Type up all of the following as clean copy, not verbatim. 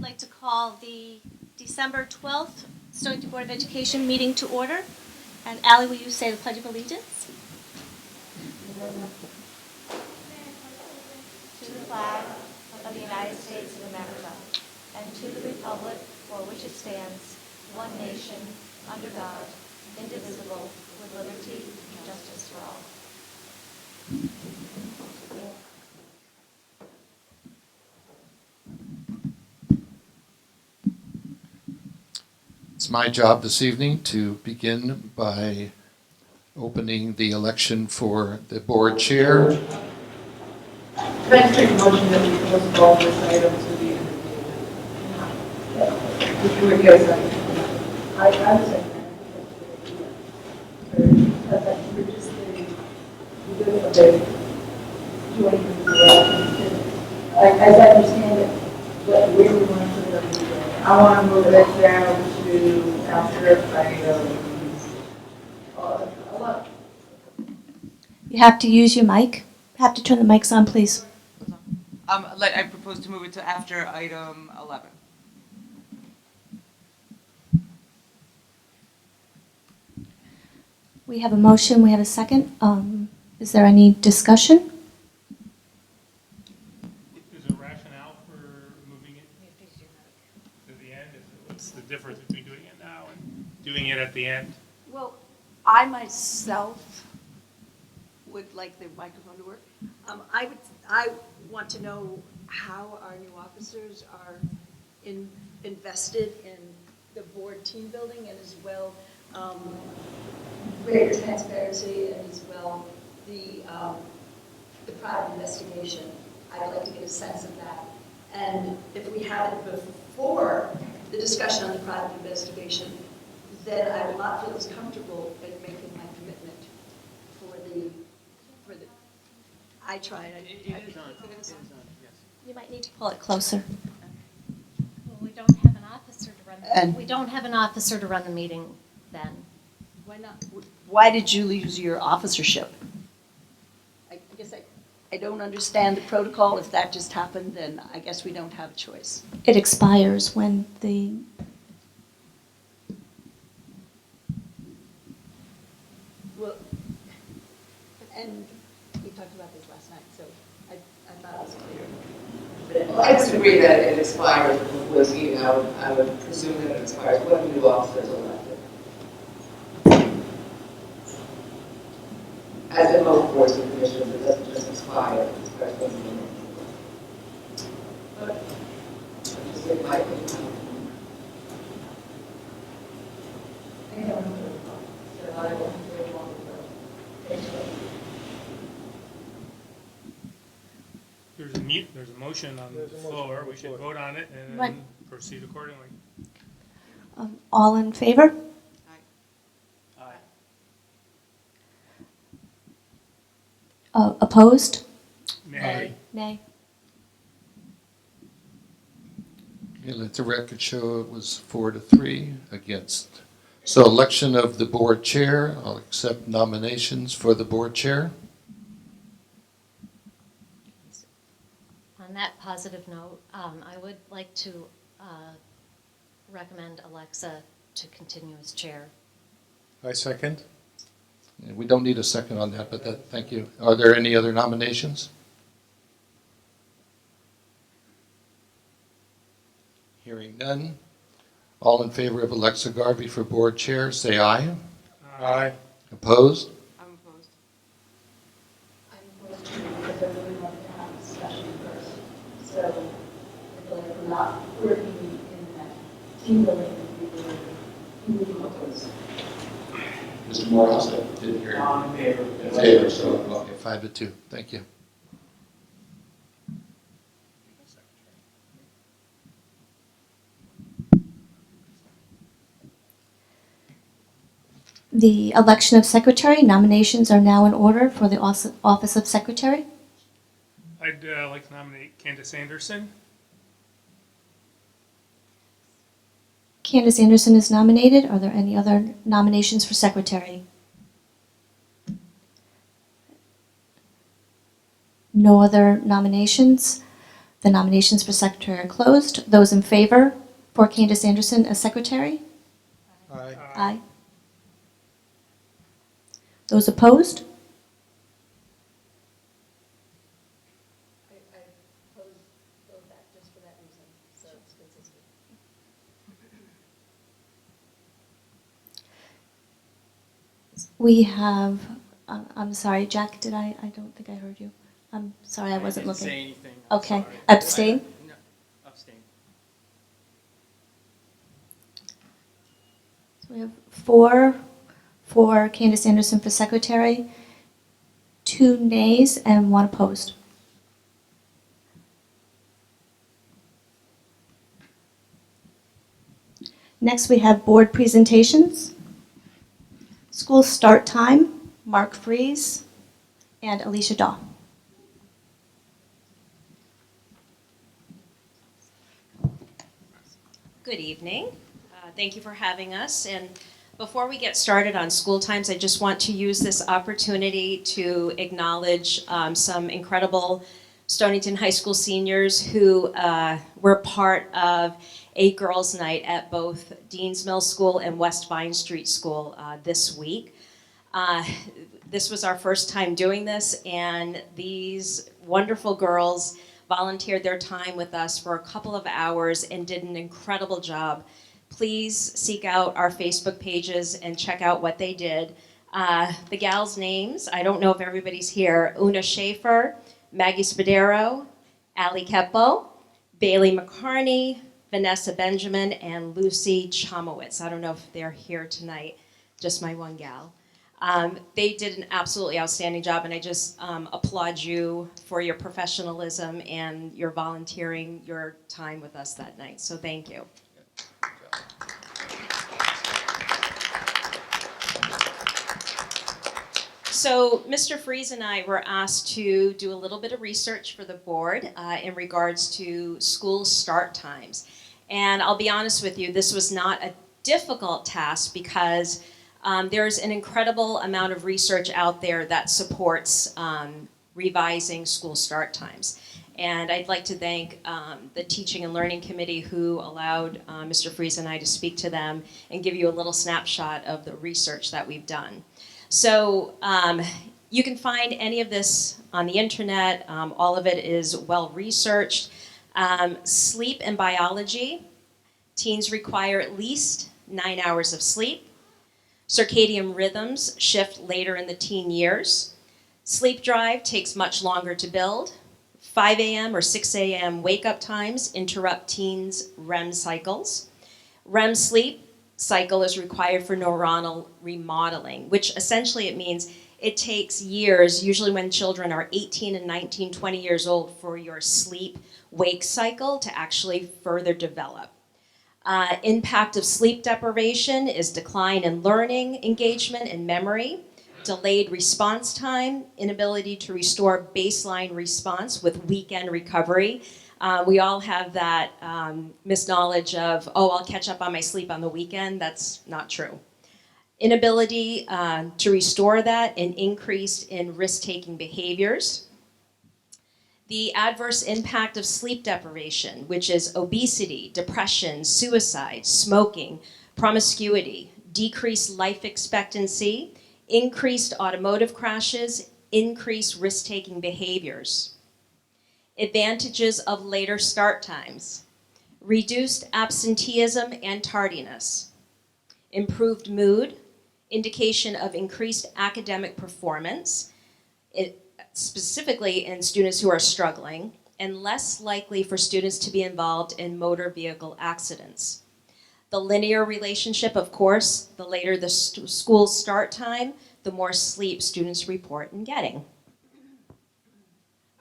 like to call the December 12th Stonington Board of Education meeting to order. And Ally, will you say the Pledge of Allegiance? To the flag of the United States of America and to the republic for which it stands, one nation, under God, indivisible, with liberty and justice for all. It's my job this evening to begin by opening the election for the board chair. Can I just make a motion that we postpone this item to the end of the meeting? Can we get a second? I would say that. We're just doing okay. As I understand it, where we want to put it, I want to move it down to after You have to use your mic. Have to turn the mics on, please. I propose to move it to after item 11. We have a motion, we have a second. Is there any discussion? Is there rationale for moving it to the end? What's the difference between doing it now and doing it at the end? Well, I myself would like the microphone to work. I want to know how our new officers are invested in the board team building, and as well greater transparency, and as well the private investigation. I'd like to get a sense of that. And if we have it before the discussion on the private investigation, then I will not feel as comfortable in making my commitment for the I tried. It is on, yes. You might need to pull it closer. Well, we don't have an officer to run. And- We don't have an officer to run the meeting then. Why not? Why did you lose your officership? I guess I don't understand the protocol. If that just happened, then I guess we don't have a choice. It expires when the Well, and we talked about this last night, so I thought it was clear. Well, I would agree that it expires before this meeting. I would presume that it expires when new officers are elected. As in most boards and commissions, it doesn't just expire, it expires when the meeting. But, just in my opinion. I don't know. So I will very long ago. There's a motion on the floor. We should vote on it and Right. then proceed accordingly. all in favor? Aye. Opposed? Nay. Nay. Okay, let the record show it was 4-3 against. So election of the board chair. I'll accept nominations for the board chair. On that positive note, I would like to recommend Alexa to continue as chair. I second. And we don't need a second on that, but thank you. Are there any other nominations? Hearing none. All in favor of Alexa Garvey for board chair, say aye. Aye. Opposed? I'm opposed. I'm opposed to it because I really want to have a discussion first. So I feel like we're not working in that team building. We will oppose. Mr. Morehouse, I didn't hear you. I'm in favor. In favor, so, okay, 5-2. Thank you. The election of secretary, nominations are now in order for the office of secretary. I'd like to nominate Candace Anderson. Candace Anderson is nominated. Are there any other nominations for secretary? No other nominations. The nominations for secretary are closed. Those in favor for Candace Anderson as secretary? Aye. Aye. Those opposed? I oppose that just for that reason, so it's consistent. We have, I'm sorry, Jack, I don't think I heard you. I'm sorry, I wasn't didn't say looking. anything. I'm Okay. sorry. Abstain? No, abstain. So we have 4 for Candace Anderson for secretary, 2 nays, and 1 opposed. Next, we have board presentations. School start time, Mark Fries and Alicia Daw. Good evening. Thank you for having us. And before we get started on school times, I just want to use this opportunity to acknowledge some incredible Stonington High School seniors who were part of a girls' night at both Dean's Mill School and West Vine Street School this week. This was our first time doing this, and these wonderful girls volunteered their time with us for a couple of hours and did an incredible job. Please seek out our Facebook pages and check out what they did. The gals' names, I don't know if everybody's here: Una Schaefer, Maggie Spadero, Allie Keppel, Bailey McCarney, Vanessa Benjamin, and Lucy Chomowitz. I don't know if they're here tonight, just my one gal. They did an absolutely outstanding job, and I just applaud you for your professionalism and your volunteering your time with us that night. So thank you. So Mr. Fries and I were asked to do a little bit of research for the board in regards to school start times. And I'll be honest with you, this was not a difficult task because there's an incredible amount of research out there that supports revising school start times. And I'd like to thank the Teaching and Learning Committee who allowed Mr. Fries and I to speak to them and give you a little snapshot of the research that we've done. So you can find any of this on the internet. All of it is well researched. Sleep and biology. Teens require at least 9 hours of sleep. Circadian rhythms shift later in the teen years. Sleep drive takes much longer to build. 5 a.m. or 6 a.m. wake-up times interrupt teens' REM cycles. REM sleep cycle is required for neuronal remodeling, which essentially it means it takes years, usually when children are 18 and 19, 20 years old, for your sleep-wake cycle to actually further develop. Impact of sleep deprivation is decline in learning, engagement, and memory, delayed response time, inability to restore baseline response with weekend recovery. We all have that misknowledge of, oh, I'll catch up on my sleep on the weekend. That's not true. Inability to restore that and increase in risk-taking behaviors. The adverse impact of sleep deprivation, which is obesity, depression, suicide, smoking, promiscuity, decreased life expectancy, increased automotive crashes, increased risk-taking behaviors. Advantages of later start times: reduced absenteeism and tardiness, improved mood, indication of increased academic performance, specifically in students who are struggling, and less likely for students to be involved in motor vehicle accidents. The linear relationship, of course, the later the school start time, the more sleep students report in getting.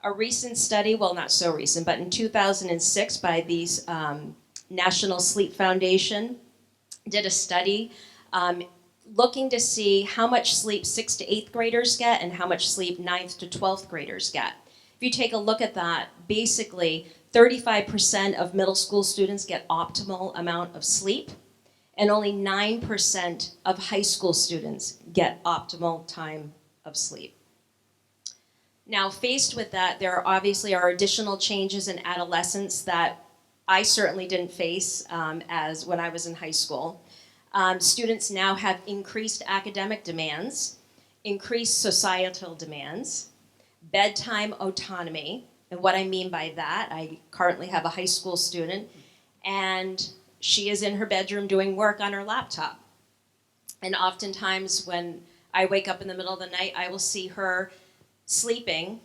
A recent study, well, not so recent, but in 2006 by the National Sleep Foundation did a study looking to see how much sleep 6th to 8th graders get and how much sleep 9th to 12th graders get. If you take a look at that, basically 35% of middle school students get optimal amount of sleep, and only 9% of high school students get optimal time of sleep. Now, faced with that, there obviously are additional changes in adolescence that I certainly didn't face as when I was in high school. Students now have increased academic demands, increased societal demands, bedtime autonomy. And what I mean by that, I currently have a high school student, and she is in her bedroom doing work on her laptop. And oftentimes when I wake up in the middle of the night, I will see her sleeping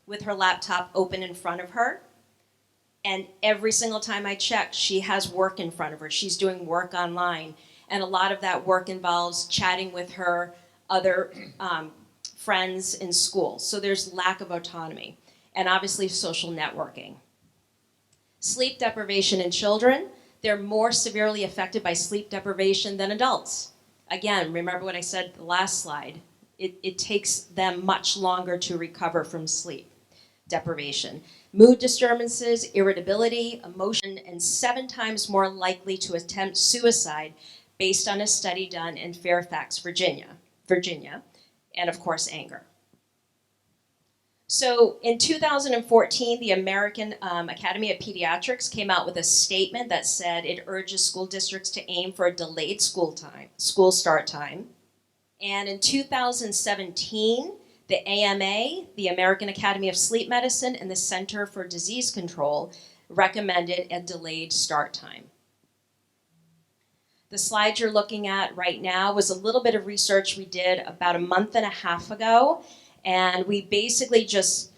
with her laptop open in front of her. And every single time I check, she has work in front of her. She's doing work online. And a lot of that work involves chatting with her other friends in school. So there's lack of autonomy. And obviously social networking. Sleep deprivation in children, they're more severely affected by sleep deprivation than adults. Again, remember what I said the last slide. It takes them much longer to recover from sleep deprivation. Mood disturbances, irritability, emotion, and 7 times more likely to attempt suicide based on a study done in Fairfax, Virginia, and of course anger. So in 2014, the American Academy of Pediatrics came out with a statement that said it urges school districts to aim for a delayed school start time. And in 2017, the AMA, the American Academy of Sleep Medicine, and the Center for Disease Control recommended a delayed start time. The slide you're looking at right now was a little bit of research we did about a month and a half ago, and we basically just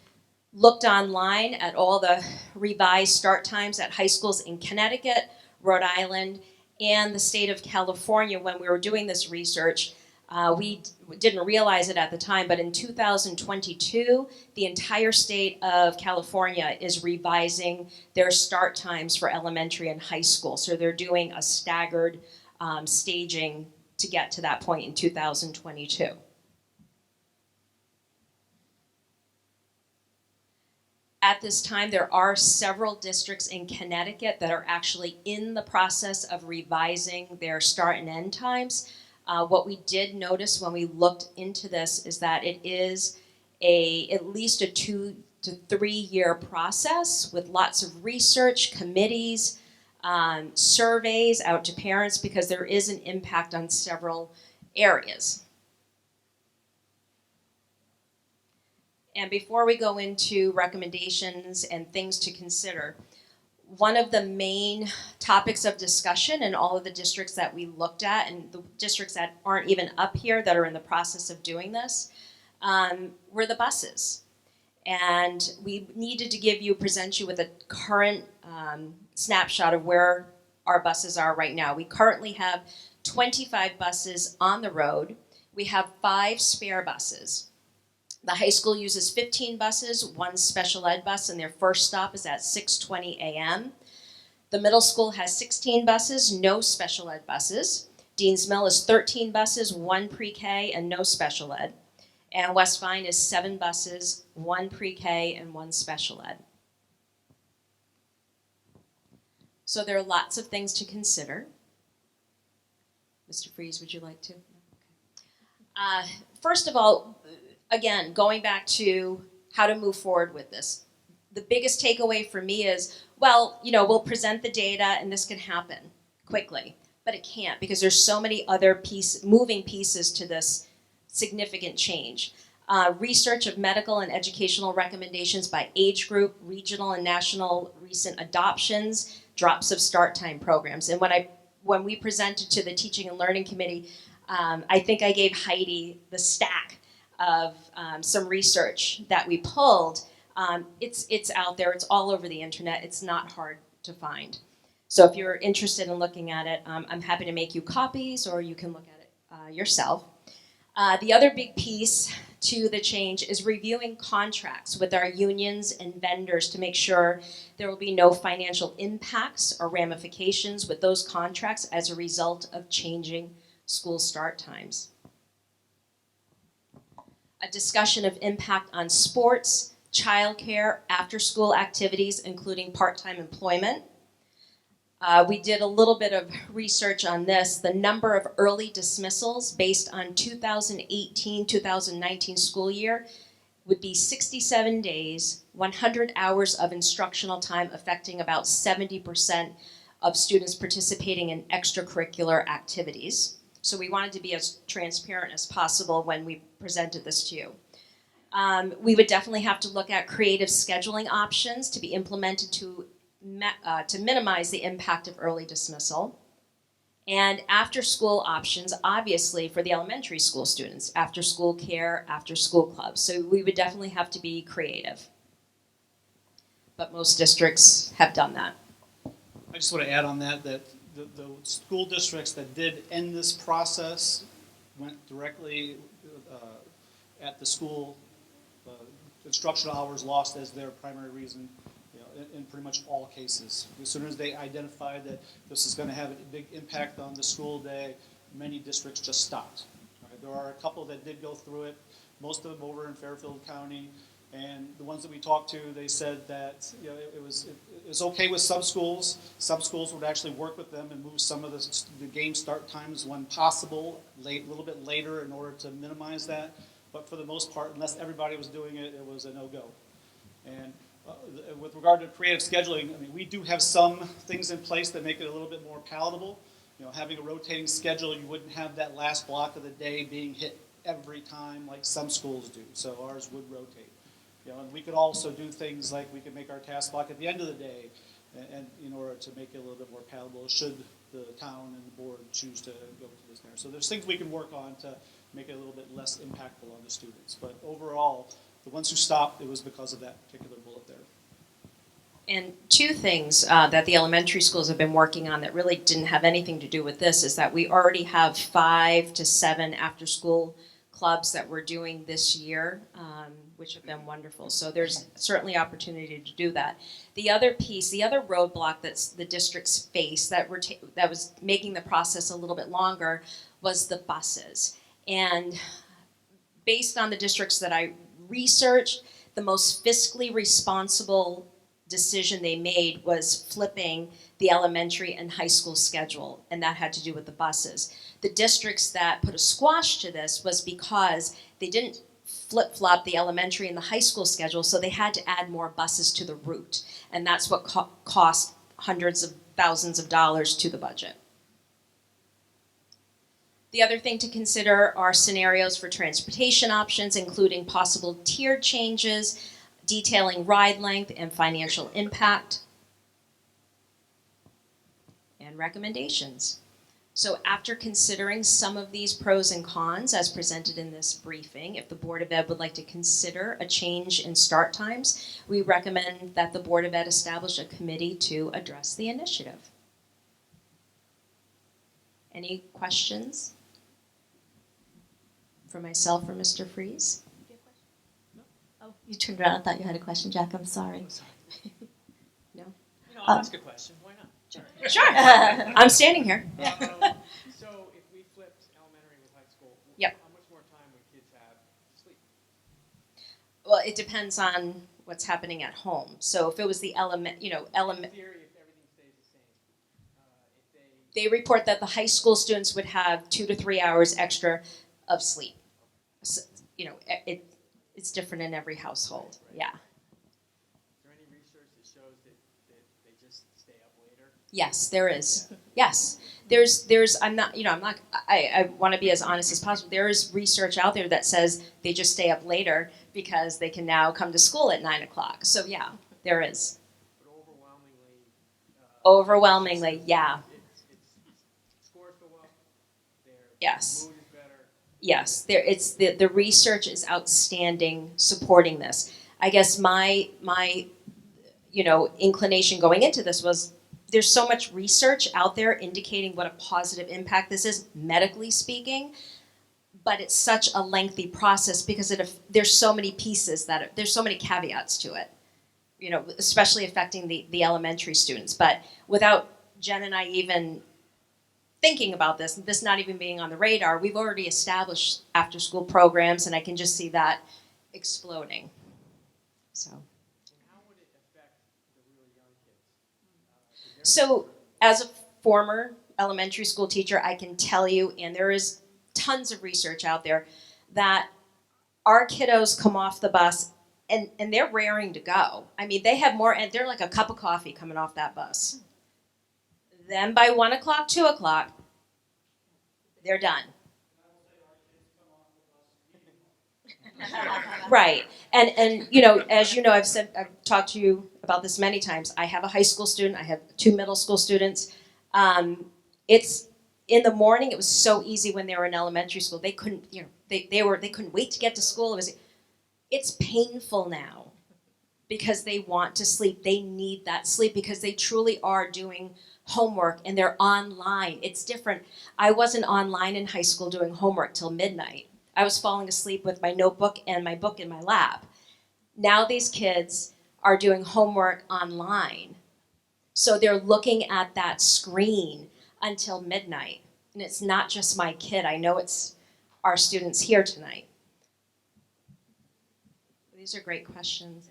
looked online at all the revised start times at high schools in Connecticut, Rhode Island, and the state of California when we were doing this research. We didn't realize it at the time, but in 2022, the entire state of California is revising their start times for elementary and high school. So they're doing a staggered staging to get to that point in 2022. At this time, there are several districts in Connecticut that are actually in the process of revising their start and end times. What we did notice when we looked into this is that it is at least a 2 to 3 year process with lots of research, committees, surveys out to parents, because there is an impact on several areas. And before we go into recommendations and things to consider, one of the main topics of discussion in all of the districts that we looked at, and the districts that aren't even up here that are in the process of doing this, were the buses. And we needed to present you with a current snapshot of where our buses are right now. We currently have 25 buses on the road. We have 5 spare buses. The high school uses 15 buses, 1 special ed bus, and their first stop is at 6:20 a.m. The middle school has 16 buses, no special ed buses. Dean's Mill is 13 buses, 1 pre-K, and no special ed. And West Vine is 7 buses, 1 pre-K, and 1 special ed. So there are lots of things to consider. Mr. Freeze, would you like to? Okay. First of all, again, going back to how to move forward with this, the biggest takeaway for me is, well, we'll present the data and this can happen quickly, but it can't, because there's so many other moving pieces to this significant change. Research of medical and educational recommendations by age group, regional and national recent adoptions, drops of start time programs. And when we presented to the Teaching and Learning Committee, I think I gave Heidi the stack of some research that we pulled. It's out there. It's all over the internet. It's not hard to find. So if you're interested in looking at it, I'm happy to make you copies, or you can look at it yourself. The other big piece to the change is reviewing contracts with our unions and vendors to make sure there will be no financial impacts or ramifications with those contracts as a result of changing school start times. A discussion of impact on sports, childcare, after-school activities, including part-time employment. We did a little bit of research on this. The number of early dismissals based on 2018-2019 school year would be 67 days, 100 hours of instructional time, affecting about 70% of students participating in extracurricular activities. So we wanted to be as transparent as possible when we presented this to you. We would definitely have to look at creative scheduling options to be implemented to minimize the impact of early dismissal. And after-school options, obviously, for the elementary school students, after-school care, after-school clubs. So we would definitely have to be creative. But most districts have done that. I just want to add on that the school districts that did end this process went directly at the school instructional hours lost as their primary reason, in pretty much all cases. As soon as they identified that this is going to have a big impact on the school day, many districts just stopped. Right? There are a couple that did go through it, most of them over in Fairfield County, and the ones that we talked to, they said that it was okay with some schools. Some schools would actually work with them and move some of the game start times when possible, a little bit later in order to minimize that. But for the most part, unless everybody was doing it, it was a no-go. And with regard to creative scheduling, I mean, we do have some things in place that make it a little bit more palatable. Having a rotating schedule, you wouldn't have that last block of the day being hit every time like some schools do. So ours would rotate. And we could also do things like we could make our task block at the end of the day, and in order to make it a little bit more palatable, should the town and the board choose to go to this manner. So there's things we can work on to make it a little bit less impactful on the students. But overall, the ones who stopped, it was because of that particular bullet there. And two things that the elementary schools have been working on that really didn't have anything to do with this is that we already have 5 to 7 after-school clubs that we're doing this year, which have been wonderful. So there's certainly opportunity to do that. The other piece, the other roadblock that's the districts face that was making the process a little bit longer was the buses. And based on the districts that I researched, the most fiscally responsible decision they made was flipping the elementary and high school schedule, and that had to do with the buses. The districts that put a squash to this was because they didn't flip-flop the elementary and the high school schedule, so they had to add more buses to the route, and that's what cost hundreds of thousands of dollars to the budget. The other thing to consider are scenarios for transportation options, including possible tier changes, detailing ride length and financial impact, and recommendations. So after considering some of these pros and cons as presented in this briefing, if the Board of Ed would like to consider a change in start times, we recommend that the Board of Ed establish a committee to address the initiative. Any questions for myself or Mr. Freeze? Oh, you turned around. I thought you had a question, Jack. I'm sorry. No? I'll ask a question. Why not? Sure. I'm standing here. So if we flipped elementary with high school, Yep. how much more time would kids have to sleep? Well, it depends on what's happening at home. So if it was the In theory, if everything stays the same, they report that the high school students would have 2 to 3 hours extra of sleep. So, it's different in every household. Yeah. Is there any research that shows that they just stay up later? Yes, there is. Yes. There's I want to be as honest as possible. There is research out there that says they just stay up later because they can now come to school at 9 o'clock. So yeah, there is. But Overwhelmingly, yeah. It's scores go up. Their Yes. mood is better. Yes, the research is outstanding supporting this. I guess my inclination going into this was there's so much research out there indicating what a positive impact this is, medically speaking, but it's such a lengthy process because there's so many pieces there's so many caveats to it, especially affecting the elementary students. But without Jen and I even thinking about this not even being on the radar, we've already established after-school programs, and I can just see that exploding. So. And how would it affect the really young kids? So, as a former elementary school teacher, I can tell you, and there is tons of research out there, that our kiddos come off the bus and they're raring to go. I mean, they have more, and they're like a cup of coffee coming off that bus. Then by 1 o'clock, 2 o'clock, they're done. Right. And you know, as you know, I've talked to you about this many times. I have a high school student. I have 2 middle school students. It's in the morning. It was so easy when they were in elementary school. They couldn't, you know, they couldn't wait to get to school. It's painful now because they want to sleep. They need that sleep because they truly are doing homework and they're online. It's different. I wasn't online in high school doing homework till midnight. I was falling asleep with my notebook and my book in my lap. Now these kids are doing homework online. So they're looking at that screen until midnight. And it's not just my kid. I know it's our students here tonight. These are great questions.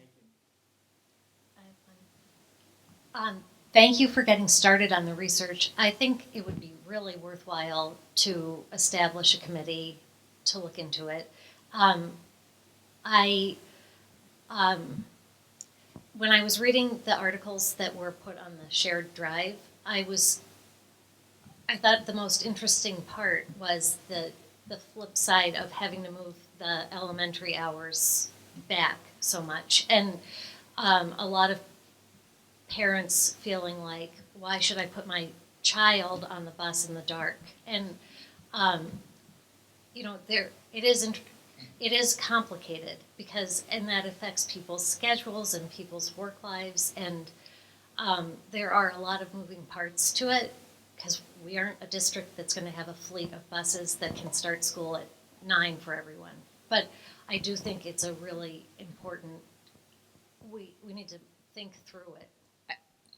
Thank you for getting started on the research. I think it would be really worthwhile to establish a committee to look into it. When I was reading the articles that were put on the shared drive, I thought the most interesting part was the flip side of having to move the elementary hours back so much, and a lot of parents feeling like, why should I put my child on the bus in the dark? And you know, it is complicated and that affects people's schedules and people's work lives, and there are a lot of moving parts to it because we aren't a district that's going to have a fleet of buses that can start school at 9 for everyone. But I do think it's a really important, we need to think through it.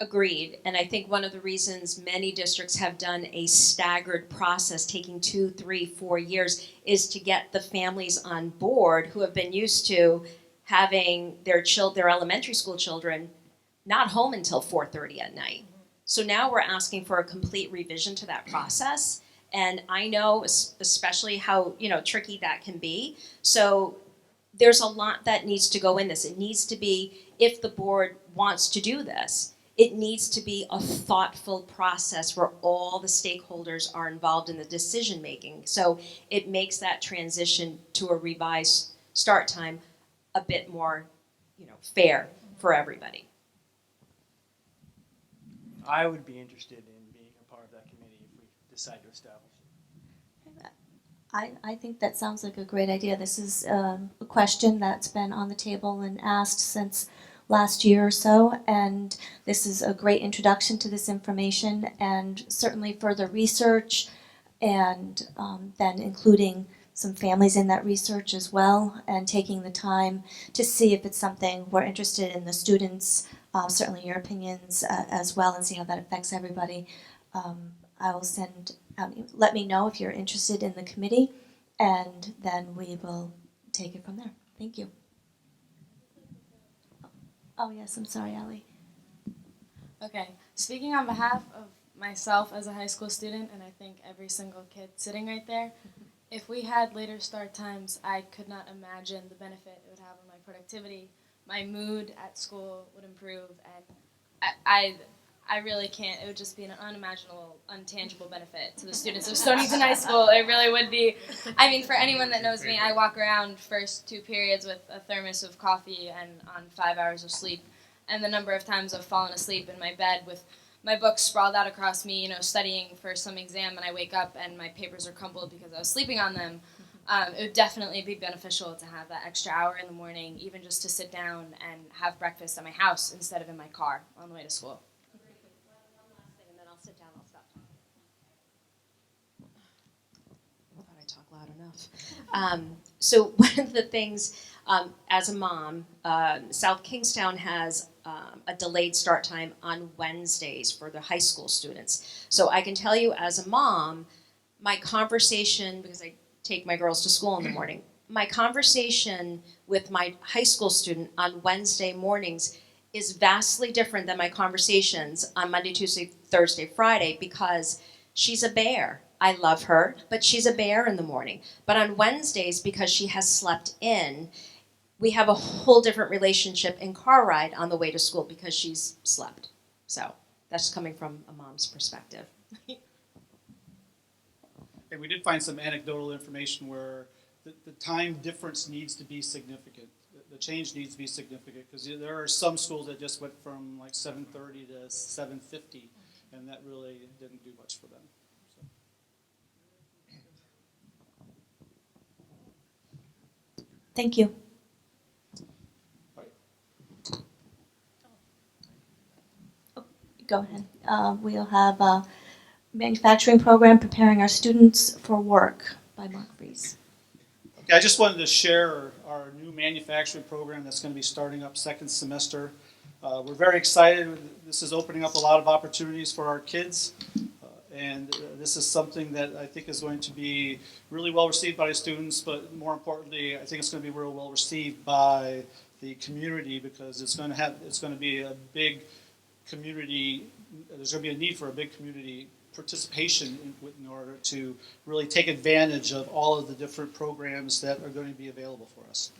Agreed. And I think one of the reasons many districts have done a staggered process, taking 2, 3, 4 years, is to get the families on board who have been used to having their elementary school children not home until 4:30 at night. So now we're asking for a complete revision to that process. And I know especially how, you know, tricky that can be. So there's a lot that needs to go in this. It needs to be, if the board wants to do this, it needs to be a thoughtful process where all the stakeholders are involved in the decision making. So it makes that transition to a revised start time a bit more, you know, fair for everybody. I would be interested in being a part of that committee if we decide to establish it. I think that sounds like a great idea. This is a question that's been on the table and asked since last year or so, and this is a great introduction to this information and certainly further research and then including some families in that research as well and taking the time to see if it's something we're interested in, the students, certainly your opinions as well, and see how that affects everybody. I will send, let me know if you're interested in the committee, and then we will take it from there. Thank you. Oh yes, I'm sorry, Allie. Okay, speaking on behalf of myself as a high school student, and I think every single kid sitting right there, if we had later start times, I could not imagine the benefit it would have on my productivity. My mood at school would improve, and I really can't. It would just be an unimaginable, untangible benefit to the students of Stonington High School. It really would be. I mean, for anyone that knows me, I walk around first 2 periods with a thermos of coffee and on 5 hours of sleep. And the number of times I've fallen asleep in my bed with my books sprawled out across me, you know, studying for some exam, and I wake up and my papers are crumpled because I was sleeping on them. It would definitely be beneficial to have that extra hour in the morning, even just to sit down and have breakfast at my house instead of in my car on the way to school. And then I'll sit down, I'll stop talking. I thought I talked loud enough. So one of the things, as a mom, South Kingstown has a delayed start time on Wednesdays for the high school students. So I can tell you as a mom, my conversation, because I take my girls to school in the morning, my conversation with my high school student on Wednesday mornings is vastly different than my conversations on Monday, Tuesday, Thursday, Friday, because she's a bear. I love her, but she's a bear in the morning. But on Wednesdays, because she has slept in, we have a whole different relationship in car ride on the way to school because she's slept. So that's coming from a mom's perspective. And we did find some anecdotal information where the time difference needs to be significant. The change needs to be significant because there are some schools that just went from like 7:30 to 7:50, and that really didn't do much for them. Thank you. Go ahead. We'll have a manufacturing program preparing our students for work by Mark Brees. Okay, I just wanted to share our new manufacturing program that's going to be starting up second semester. We're very excited. This is opening up a lot of opportunities for our kids. And this is something that I think is going to be really well received by the students, but more importantly, I think it's going to be real well received by the community because it's going to be a big community, there's going to be a need for a big community participation in order to really take advantage of all of the different programs that are going to be available for us.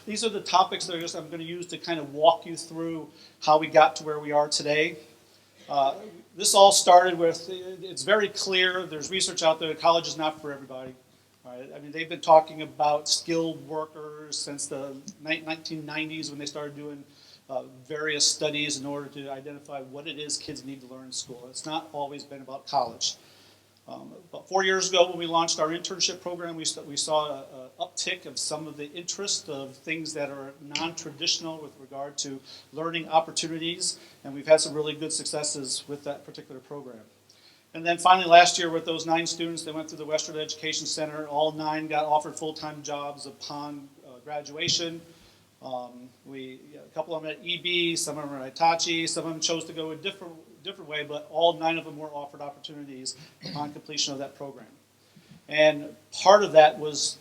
These are the topics that I'm going to use to kind of walk you through how we got to where we are today. This all started with, it's very clear, there's research out there that college is not for everybody. Right? I mean, they've been talking about skilled workers since the 1990s when they started doing various studies in order to identify what it is kids need to learn in school. It's not always been about college. About 4 years ago when we launched our internship program, we saw an uptick of some of the interest of things that are non-traditional with regard to learning opportunities, and we've had some really good successes with that particular program. And then finally last year with those 9 students that went through the Western Education Center, all 9 got offered full-time jobs upon graduation. A couple of them at EB, some of them at Hitachi, some of them chose to go a different way, but all 9 of them were offered opportunities upon completion of that program. And part of that was,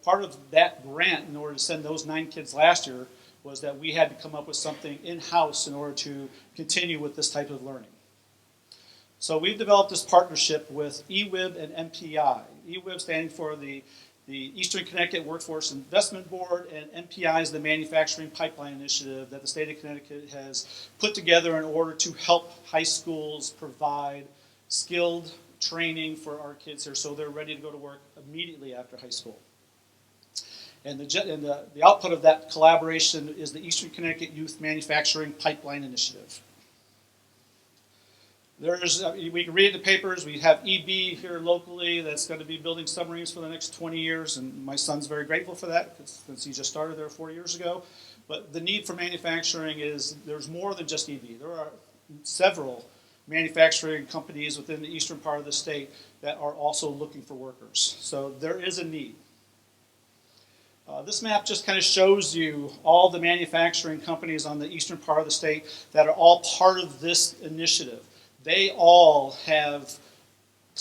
part of that grant in order to send those 9 kids last year was that we had to come up with something in-house in order to continue with this type of learning. So we've developed this partnership with EWIB and MPI. EWIB standing for the Eastern Connecticut Workforce Investment Board, and MPI is the Manufacturing Pipeline Initiative that the state of Connecticut has put together in order to help high schools provide skilled training for our kids here so they're ready to go to work immediately after high school. And the output of that collaboration is the Eastern Connecticut Youth Manufacturing Pipeline Initiative. We can read in the papers, we have EB here locally that's going to be building submarines for the next 20 years, and my son's very grateful for that since he just started there 4 years ago. But the need for manufacturing there's more than just EB. There are several manufacturing companies within the eastern part of the state that are also looking for workers. So there is a need. This map just kind of shows you all the manufacturing companies on the eastern part of the state that are all part of this initiative. They all have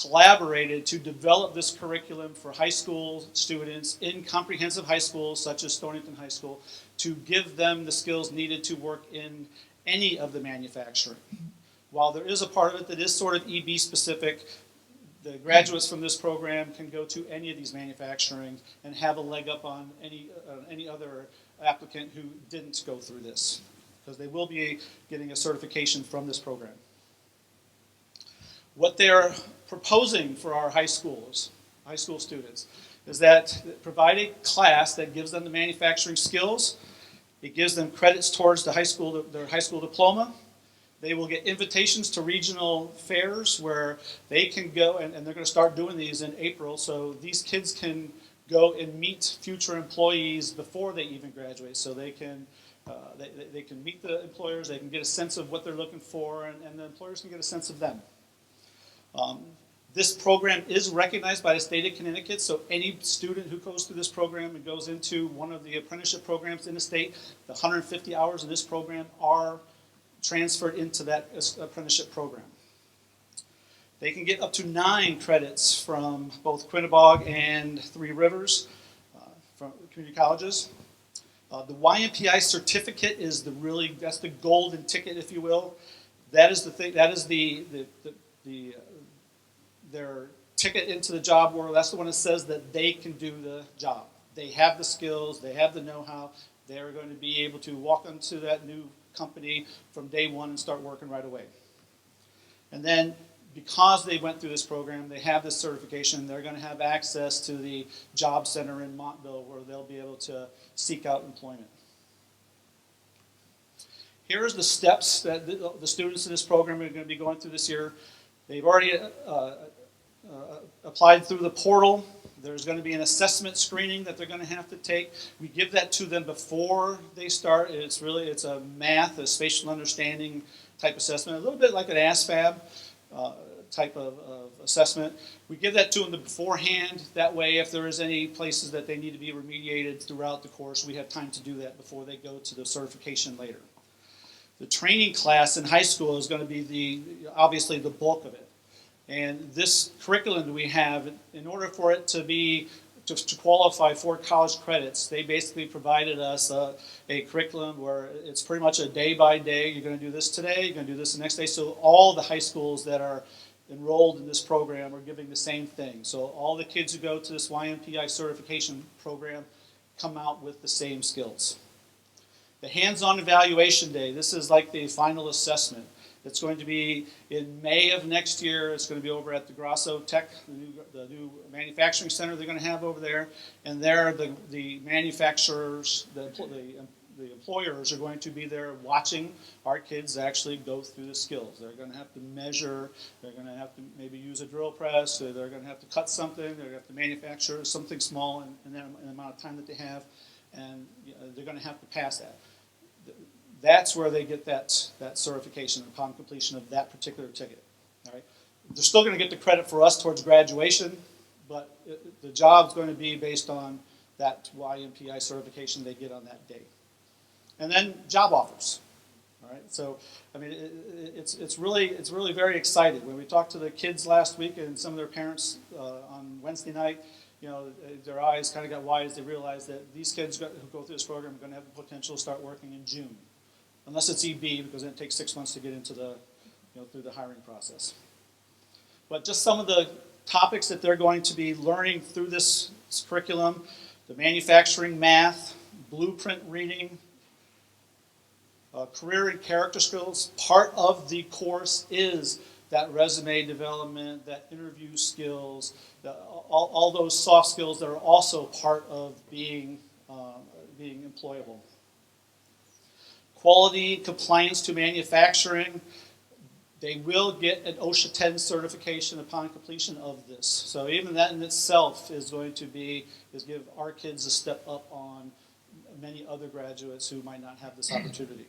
collaborated to develop this curriculum for high school students in comprehensive high schools such as Stonington High School to give them the skills needed to work in any of the manufacturing. While there is a part of it that is sort of EB specific, the graduates from this program can go to any of these manufacturing and have a leg up on any other applicant who didn't go through this, because they will be getting a certification from this program. What they're proposing for our high school students, is that provide a class that gives them the manufacturing skills. It gives them credits towards their high school diploma. They will get invitations to regional fairs where they can go, and they're going to start doing these in April, so these kids can go and meet future employees before they even graduate, so they can meet the employers, they can get a sense of what they're looking for, and the employers can get a sense of them. This program is recognized by the state of Connecticut, so any student who goes through this program and goes into one of the apprenticeship programs in the state, the 150 hours of this program are transferred into that apprenticeship program. They can get up to 9 credits from both Quinnebog and Three Rivers from community colleges. The YMPI certificate is that's the golden ticket, if you will. That is the thing. That is their ticket into the job world. That's the one that says that they can do the job. They have the skills, they have the know-how. They're going to be able to walk into that new company from day one and start working right away. And then because they went through this program, they have this certification, they're going to have access to the job center in Montville where they'll be able to seek out employment. Here's the steps that the students in this program are going to be going through this year. They've already applied through the portal. There's going to be an assessment screening that they're going to have to take. We give that to them before they start. It's a math, a spatial understanding type assessment, a little bit like an ASVAB type of assessment. We give that to them beforehand. That way, if there is any places that they need to be remediated throughout the course, we have time to do that before they go to the certification later. The training class in high school is going to be obviously the bulk of it. And this curriculum that we have, in order for it to qualify for college credits, they basically provided us a curriculum where it's pretty much a day by day. You're going to do this today, you're going to do this the next day. So all the high schools that are enrolled in this program are giving the same thing. So all the kids who go to this YMPI certification program come out with the same skills. The hands-on evaluation day, this is like the final assessment. It's going to be in May of next year. It's going to be over at the Grosso Tech, the new manufacturing center they're going to have over there. And there, the manufacturers, the employers are going to be there watching our kids actually go through the skills. They're going to have to measure. They're going to have to maybe use a drill press. Or they're going to have to cut something. They're going to have to manufacture something small in the amount of time that they have. And they're going to have to pass that. That's where they get that certification upon completion of that particular ticket. All right? They're still going to get the credit for us towards graduation, but the job's going to be based on that YMPI certification they get on that day. And then job offers. All right? So, I mean, it's really very exciting. When we talked to the kids last week and some of their parents on Wednesday night, you know, their eyes kind of got wide as they realized that these kids who go through this program are going to have the potential to start working in June. Unless it's EB, because then it takes 6 months to get into through the hiring process. But just some of the topics that they're going to be learning through this curriculum: the manufacturing math, blueprint reading, career and character skills. Part of the course is that resume development, that interview skills, all those soft skills that are also part of being employable. Quality, compliance to manufacturing. They will get an OSHA 10 certification upon completion of this. So even that in itself is going to give our kids a step up on many other graduates who might not have this opportunity.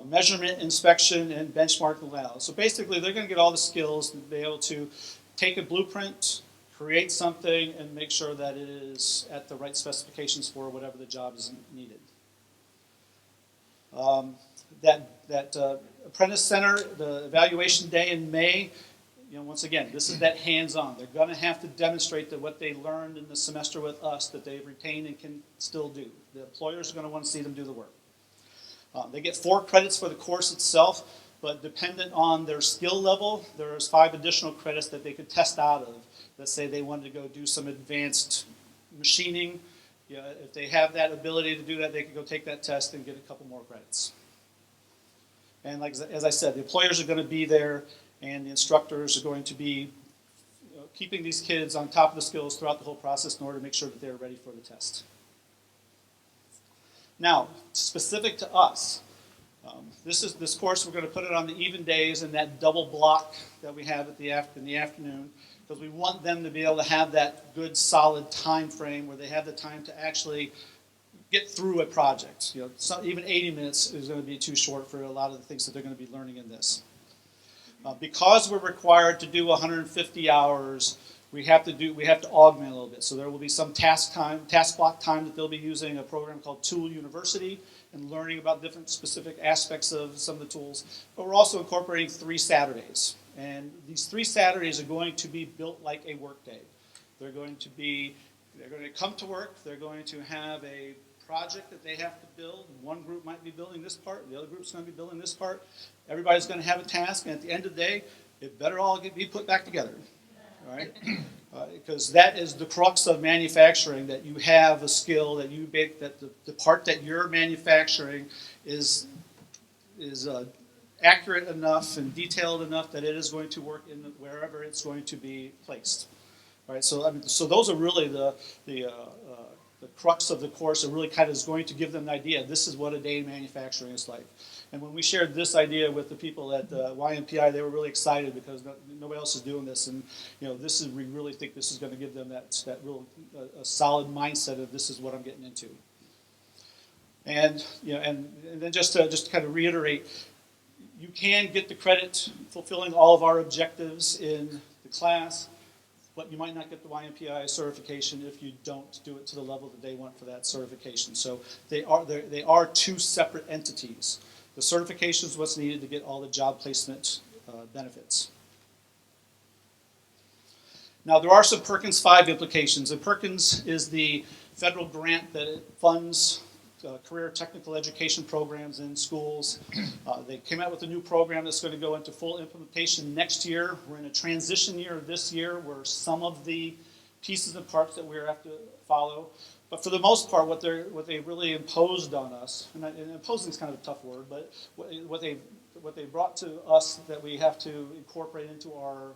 Measurement, inspection, and benchmark allowed. So basically they're going to get all the skills to be able to take a blueprint, create something, and make sure that it is at the right specifications for whatever the job is needed. That apprentice center, the evaluation day in May, once again, this is that hands-on. They're going to have to demonstrate that what they learned in the semester with us, that they've retained and can still do. The employers are going to want to see them do the work. They get 4 credits for the course itself, but dependent on their skill level, there's 5 additional credits that they could test out of. Let's say they wanted to go do some advanced machining. If they have that ability to do that, they could go take that test and get a couple more credits. And as I said, the employers are going to be there, and the instructors are going to be keeping these kids on top of the skills throughout the whole process in order to make sure that they're ready for the test. Now, specific to us, this course, we're going to put it on the even days and that double block that we have in the afternoon, because we want them to be able to have that good, solid time frame where they have the time to actually get through a project. Even 80 minutes is going to be too short for a lot of the things that they're going to be learning in this. Because we're required to do 150 hours, we have to augment a little bit. So there will be some task block time that they'll be using a program called Tool University and learning about different specific aspects of some of the tools. But we're also incorporating 3 Saturdays. And these 3 Saturdays are going to be built like a work day. They're going to come to work. They're going to have a project that they have to build. One group might be building this part. The other group's going to be building this part. Everybody's going to have a task. And at the end of the day, it better all be put back together, all right? Because that is the crux of manufacturing, that you have a skill, that you make, that the part that you're manufacturing is accurate enough and detailed enough that it is going to work in wherever it's going to be placed. All right, so so those are really the crux of the course. It really kind of is going to give them an idea. This is what a day in manufacturing is like. And when we shared this idea with the people at YMPI, they were really excited because nobody else is doing this. And this is, we really think this is going to give them that real a solid mindset of this is what I'm getting into. And and then just to kind of reiterate, you can get the credit fulfilling all of our objectives in the class, but you might not get the YMPI certification if you don't do it to the level that they want for that certification. So they are two separate entities. The certification is what's needed to get all the job placement benefits. Now there are some Perkins 5 implications, and Perkins is the federal grant that funds career technical education programs in schools. They came out with a new program that's going to go into full implementation next year. We're in a transition year this year where some of the pieces and parts that we have to follow. But for the most part, what they really imposed on us, and imposing is kind of a tough word, but what they brought to us that we have to incorporate into our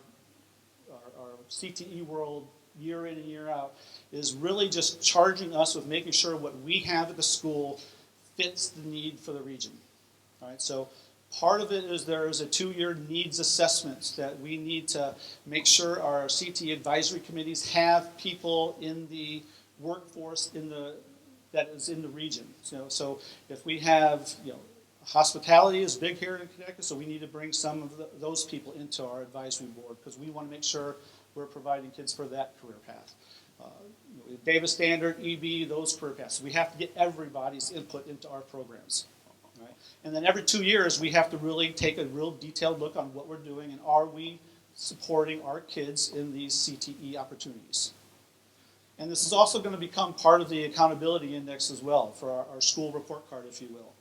CTE world year in and year out is really just charging us with making sure what we have at the school fits the need for the region. All right, so part of it is there is a 2-year needs assessment that we need to make sure our CTE advisory committees have people in the workforce that is in the region. So if we have, hospitality is big here in Connecticut, so we need to bring some of those people into our advisory board because we want to make sure we're providing kids for that career path. Davis Standard, EB, those career paths. We have to get everybody's input into our programs. Right? And then every 2 years, we have to really take a real detailed look on what we're doing and are we supporting our kids in these CTE opportunities. And this is also going to become part of the accountability index as well for our school report card, if you will.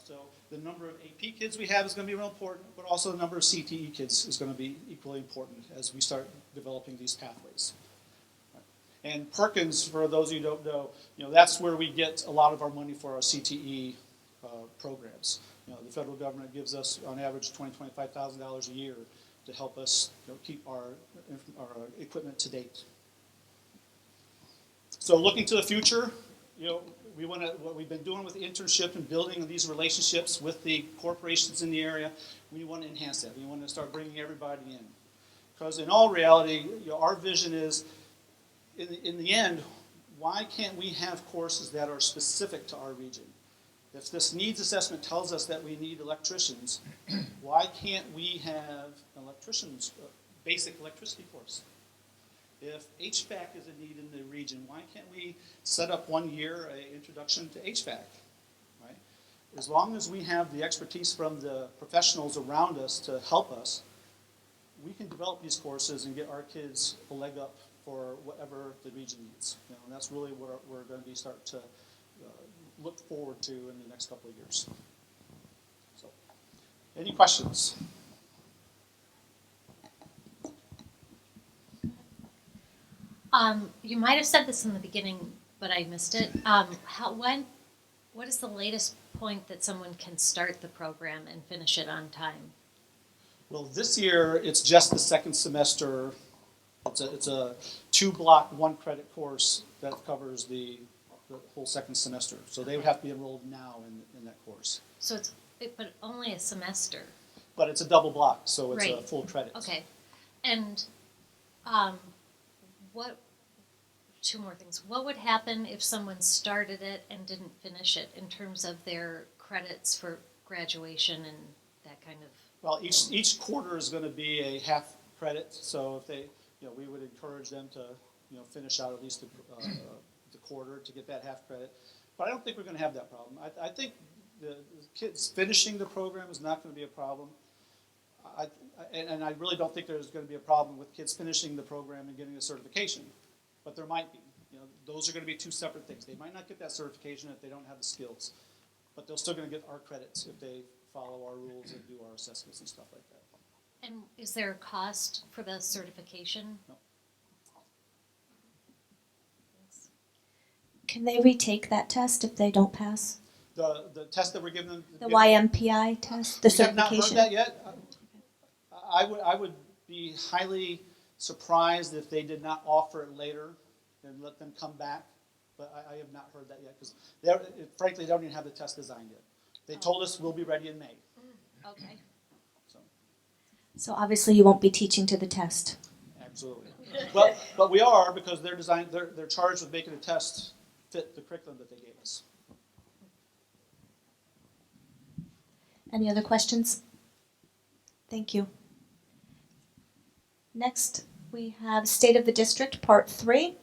So the number of AP kids we have is going to be real important, but also the number of CTE kids is going to be equally important as we start developing these pathways. And Perkins, for those of you who don't know, that's where we get a lot of our money for our CTE programs. The federal government gives us, on average, $20,000 to $25,000 a year to help us keep our equipment to date. So looking to the future, what we've been doing with the internship and building these relationships with the corporations in the area, we want to enhance that. We want to start bringing everybody in. Because in all reality, our vision is, in the end, why can't we have courses that are specific to our region? If this needs assessment tells us that we need electricians, why can't we have electricians, basic electricity course? If HVAC is a need in the region, why can't we set up 1 year an introduction to HVAC? Right? As long as we have the expertise from the professionals around us to help us, we can develop these courses and get our kids a leg up for whatever the region needs. And that's really what we're going to be starting to look forward to in the next couple of years. So, any questions? You might have said this in the beginning, but I missed it. What is the latest point that someone can start the program and finish it on time? Well, this year it's just the second semester. It's a 2-block, 1-credit course that covers the whole second semester. So they would have to be enrolled now in that course. So but only a semester. But it's a double block, so it's Right. a full credit. Okay, and two more things. What would happen if someone started it and didn't finish it in terms of their credits for graduation and that kind of? Well, each quarter is going to be a half credit. So if they, we would encourage them to, finish out at least the quarter to get that half credit. But I don't think we're going to have that problem. I think the kids finishing the program is not going to be a problem. And I really don't think there's going to be a problem with kids finishing the program and getting a certification. But there might be. Those are going to be two separate things. They might not get that certification if they don't have the skills, but they're still going to get our credits if they follow our rules and do our assessments and stuff like that. And is there a cost for the certification? No. Thanks. Can they retake that test if they don't pass? The test that we're giving them. The YMPI test, the We have not heard certification? that yet. I would be highly surprised if they did not offer it later and let them come back. But I have not heard that yet because frankly, they don't even have the test designed yet. They told us we'll be ready in May. Okay. So obviously you won't be teaching to the test. Absolutely. But we are because they're charged with making the test fit the curriculum that they gave us. Any other questions? Thank you. Next, we have State of the District, Part 3.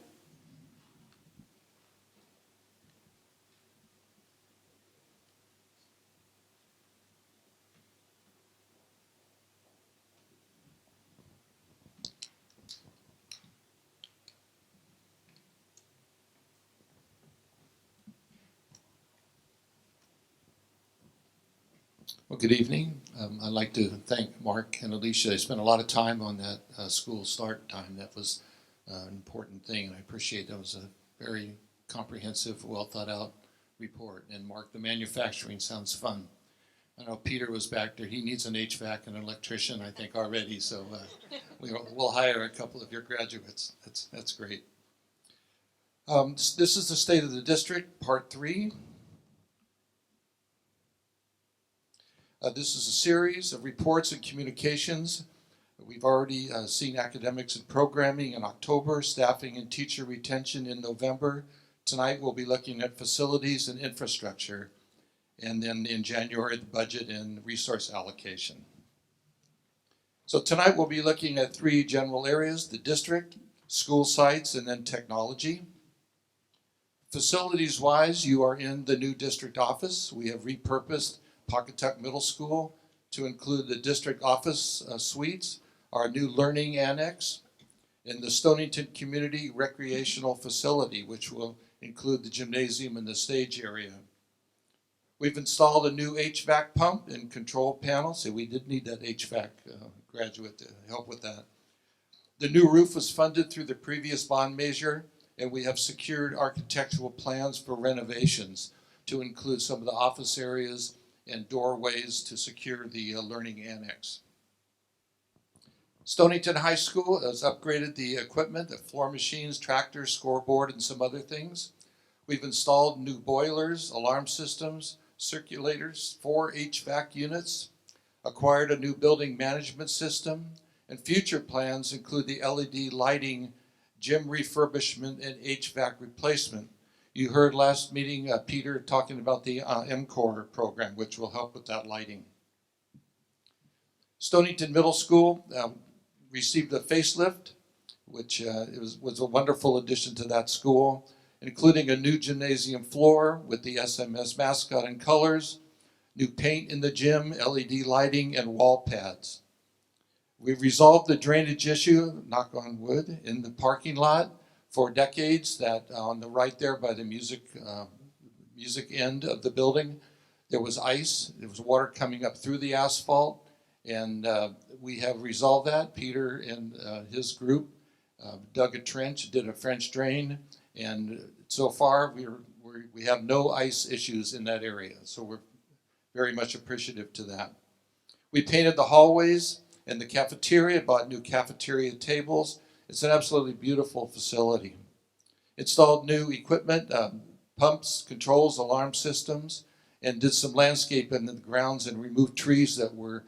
Well, good evening. I'd like to thank Mark and Alicia. They spent a lot of time on that school start time. That was an important thing, and I appreciate that. Was a very comprehensive, well thought out report. And Mark, the manufacturing sounds fun. I know Peter was back there. He needs an HVAC and an electrician, I think, already. So we'll hire a couple of your graduates. That's great. This is the State of the District, Part 3. This is a series of reports and communications. We've already seen academics and programming in October, staffing and teacher retention in November. Tonight we'll be looking at facilities and infrastructure. And then in January, the budget and resource allocation. So tonight we'll be looking at 3 general areas: the district, school sites, and then technology. Facilities-wise, you are in the new district office. We have repurposed Pawcatuck Middle School to include the district office suites, our new learning annex, and the Stonington Community Recreational Facility, which will include the gymnasium and the stage area. We've installed a new HVAC pump and control panel, so we did need that HVAC graduate to help with that. The new roof was funded through the previous bond measure, and we have secured architectural plans for renovations to include some of the office areas and doorways to secure the learning annex. Stonington High School has upgraded the equipment, the floor machines, tractors, scoreboard, and some other things. We've installed new boilers, alarm systems, circulators, 4 HVAC units, acquired a new building management system, and future plans include the LED lighting, gym refurbishment, and HVAC replacement. You heard last meeting Peter talking about the MCORE program, which will help with that lighting. Stonington Middle School received a facelift, which was a wonderful addition to that school, including a new gymnasium floor with the SMS mascot and colors, new paint in the gym, LED lighting, and wall pads. We've resolved the drainage issue, knock on wood, in the parking lot for decades. That on the right there by the music end of the building, there was ice. There was water coming up through the asphalt, and we have resolved that. Peter and his group dug a trench, did a French drain, and so far we have no ice issues in that area. So we're very much appreciative to that. We painted the hallways and the cafeteria, bought new cafeteria tables. It's an absolutely beautiful facility. Installed new equipment, pumps, controls, alarm systems, and did some landscape in the grounds and removed trees that were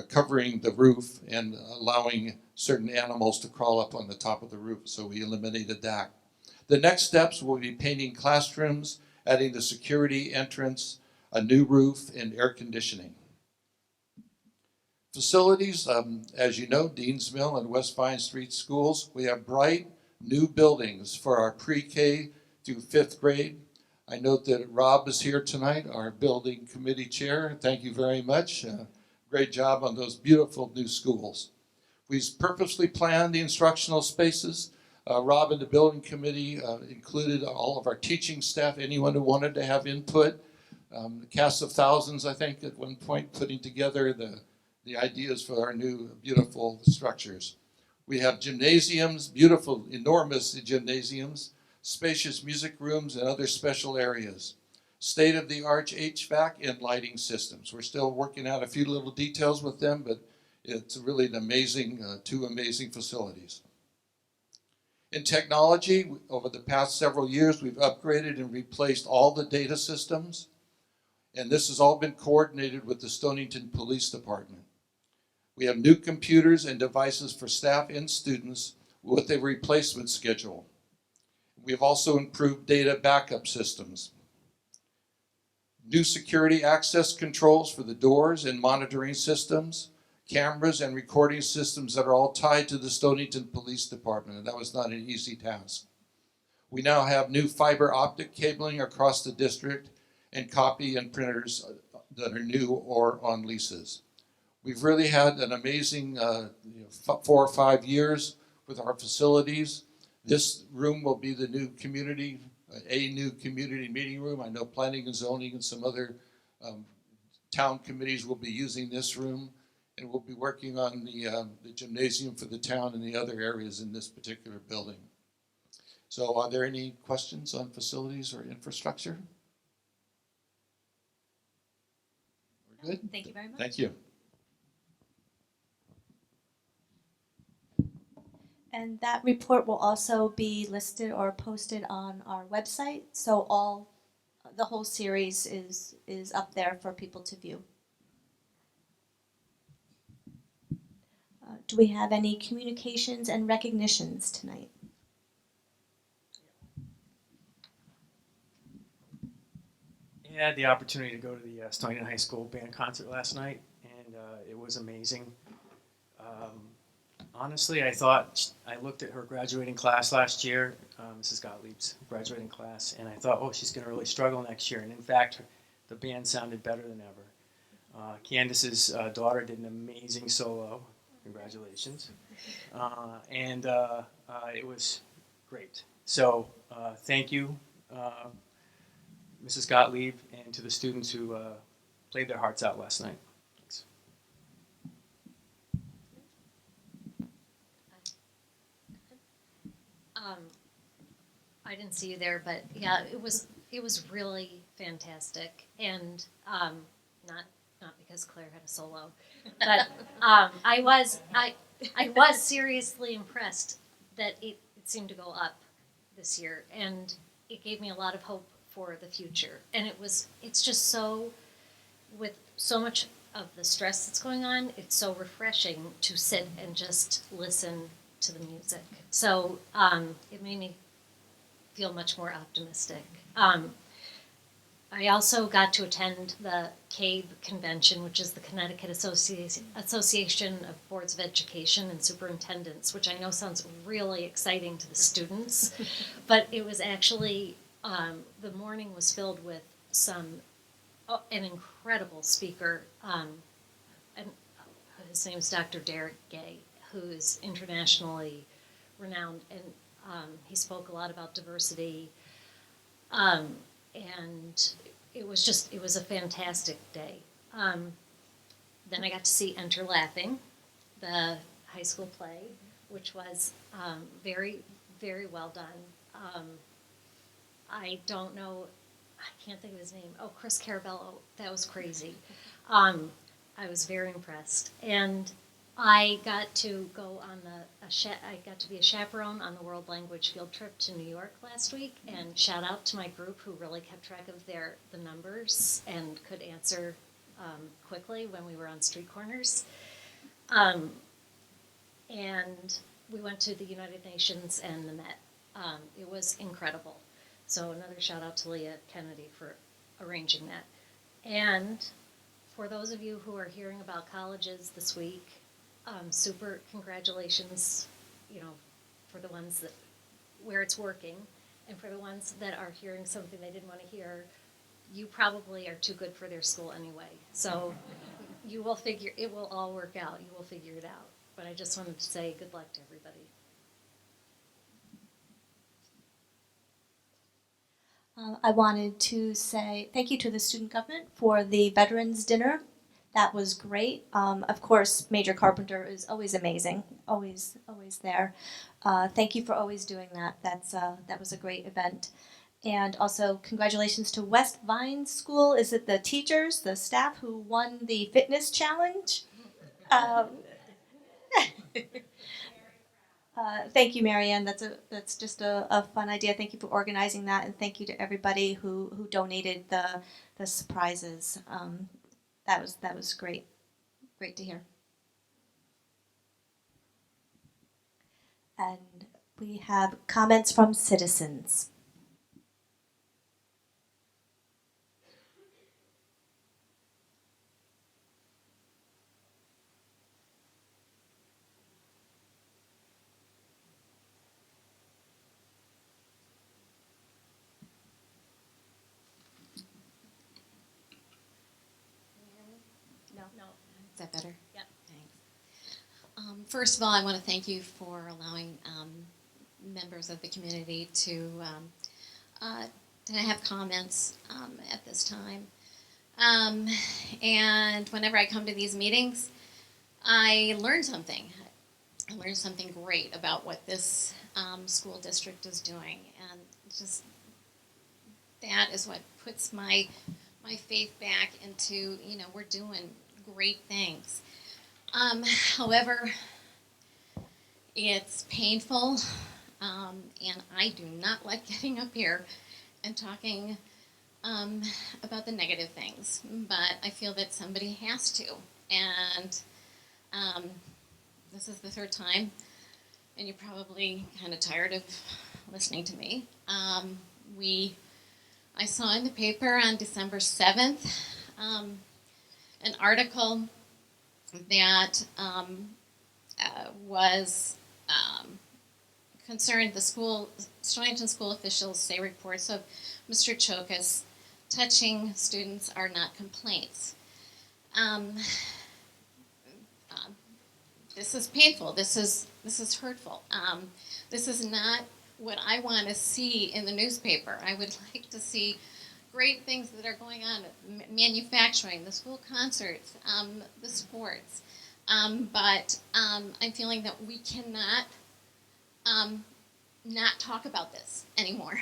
covering the roof and allowing certain animals to crawl up on the top of the roof. So we eliminated that. The next steps will be painting classrooms, adding the security entrance, a new roof, and air conditioning. Facilities, as you know, Deans Mill and West Vine Street schools, we have bright new buildings for our pre-K through 5th grade. I note that Rob is here tonight, our building committee chair. Thank you very much. Great job on those beautiful new schools. We've purposely planned the instructional spaces. Rob and the building committee included all of our teaching staff, anyone who wanted to have input. The cast of thousands, I think, at one point putting together the the ideas for our new beautiful structures. We have gymnasiums, beautiful, enormous gymnasiums, spacious music rooms, and other special areas. State-of-the-art HVAC and lighting systems. We're still working out a few little details with them, but it's really an amazing, two amazing facilities. In technology, over the past several years, we've upgraded and replaced all the data systems, and this has all been coordinated with the Stonington Police Department. We have new computers and devices for staff and students with a replacement schedule. We have also improved data backup systems. New security access controls for the doors and monitoring systems, cameras and recording systems that are all tied to the Stonington Police Department, and that was not an easy task. We now have new fiber optic cabling across the district and copy and printers that are new or on leases. We've really had an amazing 4 or 5 years with our facilities. This room will be the new community, a new community meeting room. I know planning and zoning and some other town committees will be using this room, and we'll be working on the gymnasium for the town and the other areas in this particular building. So are there any questions on facilities or infrastructure? We're good? Thank you very much. Thank you. And that report will also be listed or posted on our website, so the whole series is up there for people to view. Do we have any communications and recognitions tonight? I had the opportunity to go to the Stonington High School band concert last night, and it was amazing. Honestly, I looked at her graduating class last year, Mrs. Gottlieb's graduating class, and I thought, oh, she's going to really struggle next year. And in fact, the band sounded better than ever. Candace's daughter did an amazing solo. Congratulations. And it was great. So thank you, Mrs. Gottlieb, and to the students who played their hearts out last night. Thanks. I didn't see you there, but yeah, it was really fantastic, and not because Claire had a solo, but I was seriously impressed that it seemed to go up this year, and it gave me a lot of hope for the future. And it's just so, with so much of the stress that's going on, it's so refreshing to sit and just listen to the music. So it made me feel much more optimistic. I also got to attend the CABE convention, which is the Connecticut Association of Boards of Education and Superintendents, which I know sounds really exciting to the students, but it was actually, the morning was filled with an incredible speaker, and his name is Dr. Derek Gay, who is internationally renowned, and he spoke a lot about diversity, and it was a fantastic day. Then I got to see Enter Laughing, the high school play, which was very, very well done. I don't know, I can't think of his name. Oh, Chris Carabello, that was crazy. I was very impressed. And I got to go on I got to be a chaperone on the World Language Field Trip to New York last week, and shout out to my group who really kept track of the numbers and could answer quickly when we were on street corners. And we went to the United Nations and the Met. It was incredible. So another shout out to Leah Kennedy for arranging that. And for those of you who are hearing about colleges this week, super congratulations, for the ones where it's working, and for the ones that are hearing something they didn't want to hear. You probably are too good for their school anyway. So it will all work out. You will figure it out. But I just wanted to say good luck to everybody. I wanted to say thank you to the student government for the Veterans Dinner That was great. Of course, Major Carpenter is always amazing, always there. Thank you for always doing that. That was a great event. And also, congratulations to West Vine School. Is it the teachers, the staff who won the fitness challenge? Um, thank you, Marianne. That's just a fun idea. Thank you for organizing that, and thank you to everybody who donated the surprises. That was great. Great to hear. And we have comments from citizens. No. Is that better? Yep. Thanks. First of all, I want to thank you for allowing members of the community to have comments at this time. And whenever I come to these meetings, I learn something. I learned something great about what this school district is doing, and just that is what puts my faith back into, we're doing great things. However, it's painful, and I do not like getting up here and talking about the negative things, but I feel that somebody has to, and this is the third time, and you're probably kind of tired of listening to me. I saw in the paper on December 7th an article that was concerned the Stonington school officials say reports of Mr. Chokas touching students are not complaints. This is painful. This is hurtful. This is not what I want to see in the newspaper. I would like to see great things that are going on, manufacturing, the school concerts, the sports. But I'm feeling that we cannot not talk about this anymore.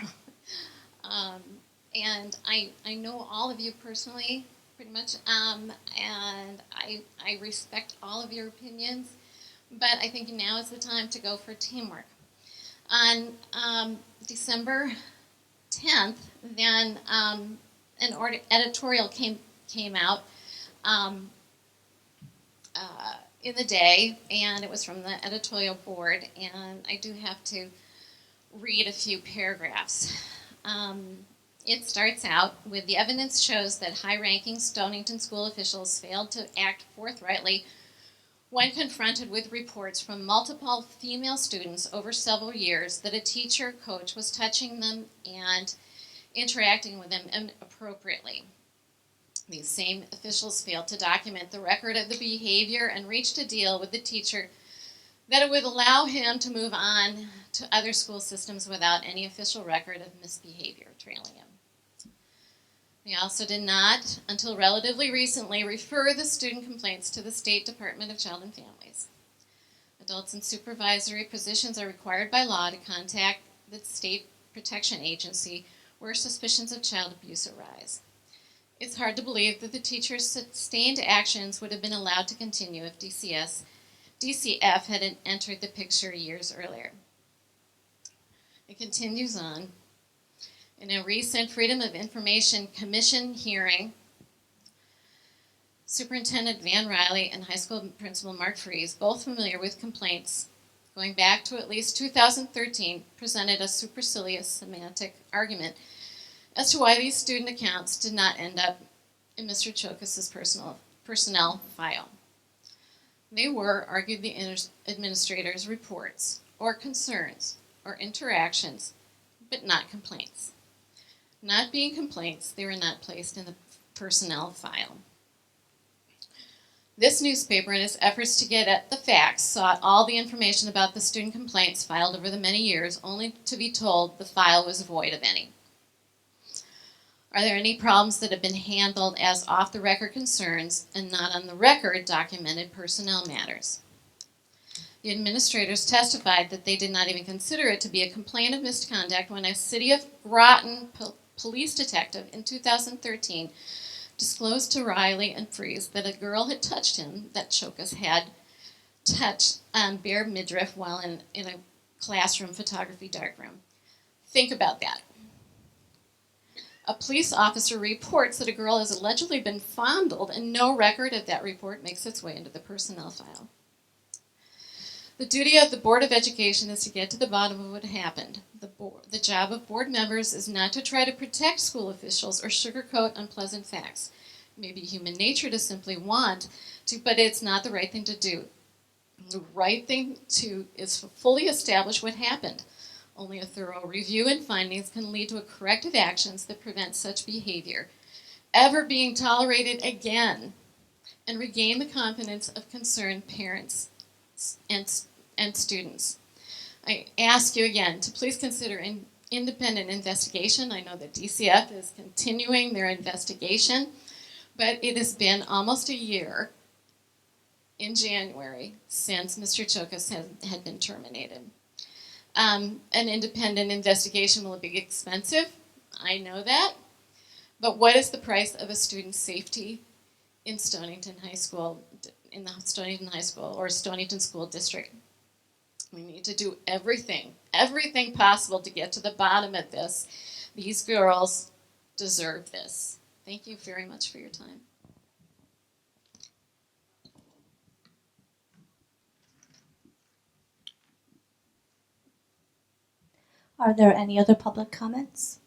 And I know all of you personally, pretty much, and I respect all of your opinions, but I think now is the time to go for teamwork. On December 10th, then an editorial came out in the day, and it was from the editorial board, and I do have to read a few paragraphs. It starts out with, the evidence shows that high-ranking Stonington school officials failed to act forthrightly when confronted with reports from multiple female students over several years that a teacher or coach was touching them and interacting with them inappropriately. These same officials failed to document the record of the behavior and reached a deal with the teacher that it would allow him to move on to other school systems without any official record of misbehavior trailing him. They also did not, until relatively recently, refer the student complaints to the State Department of Child and Families. Adults in supervisory positions are required by law to contact the State Protection Agency where suspicions of child abuse arise. It's hard to believe that the teacher's sustained actions would have been allowed to continue if DCF had entered the picture years earlier. It continues on. In a recent Freedom of Information Commission hearing, Superintendent Van Riley and high school principal Mark Fries, both familiar with complaints going back to at least 2013, presented a supercilious semantic argument as to why these student accounts did not end up in Mr. Chokas's personnel file. They were, argued the administrators' reports or concerns or interactions, but not complaints. Not being complaints, they were not placed in the personnel file. This newspaper, in its efforts to get at the facts, sought all the information about the student complaints filed over the many years, only to be told the file was void of any. Are there any problems that have been handled as off-the-record concerns and not on the record documented personnel matters? The administrators testified that they did not even consider it to be a complaint of misconduct when a City of Groton police detective in 2013 disclosed to Riley and Freeze that a girl had touched him, that Chokas had touched on bare midriff while in a classroom photography darkroom. Think about that. A police officer reports that a girl has allegedly been fondled, and no record of that report makes its way into the personnel file. The duty of the Board of Education is to get to the bottom of what happened. The job of board members is not to try to protect school officials or sugarcoat unpleasant facts. It may be human nature to simply want to, but it's not the right thing to do. The right thing to is to fully establish what happened. Only a thorough review and findings can lead to corrective actions that prevent such behavior ever being tolerated again and regain the confidence of concerned parents and students. I ask you again to please consider an independent investigation. I know that DCF is continuing their investigation, but it has been almost a year in January since Mr. Chokas had been terminated. An independent investigation will be expensive, I know that, but what is the price of a student's safety in Stonington High School, in the Stonington High School or Stonington School District? We need to do everything possible to get to the bottom of this. These girls deserve this. Thank you very much for your time. Are there any other public comments?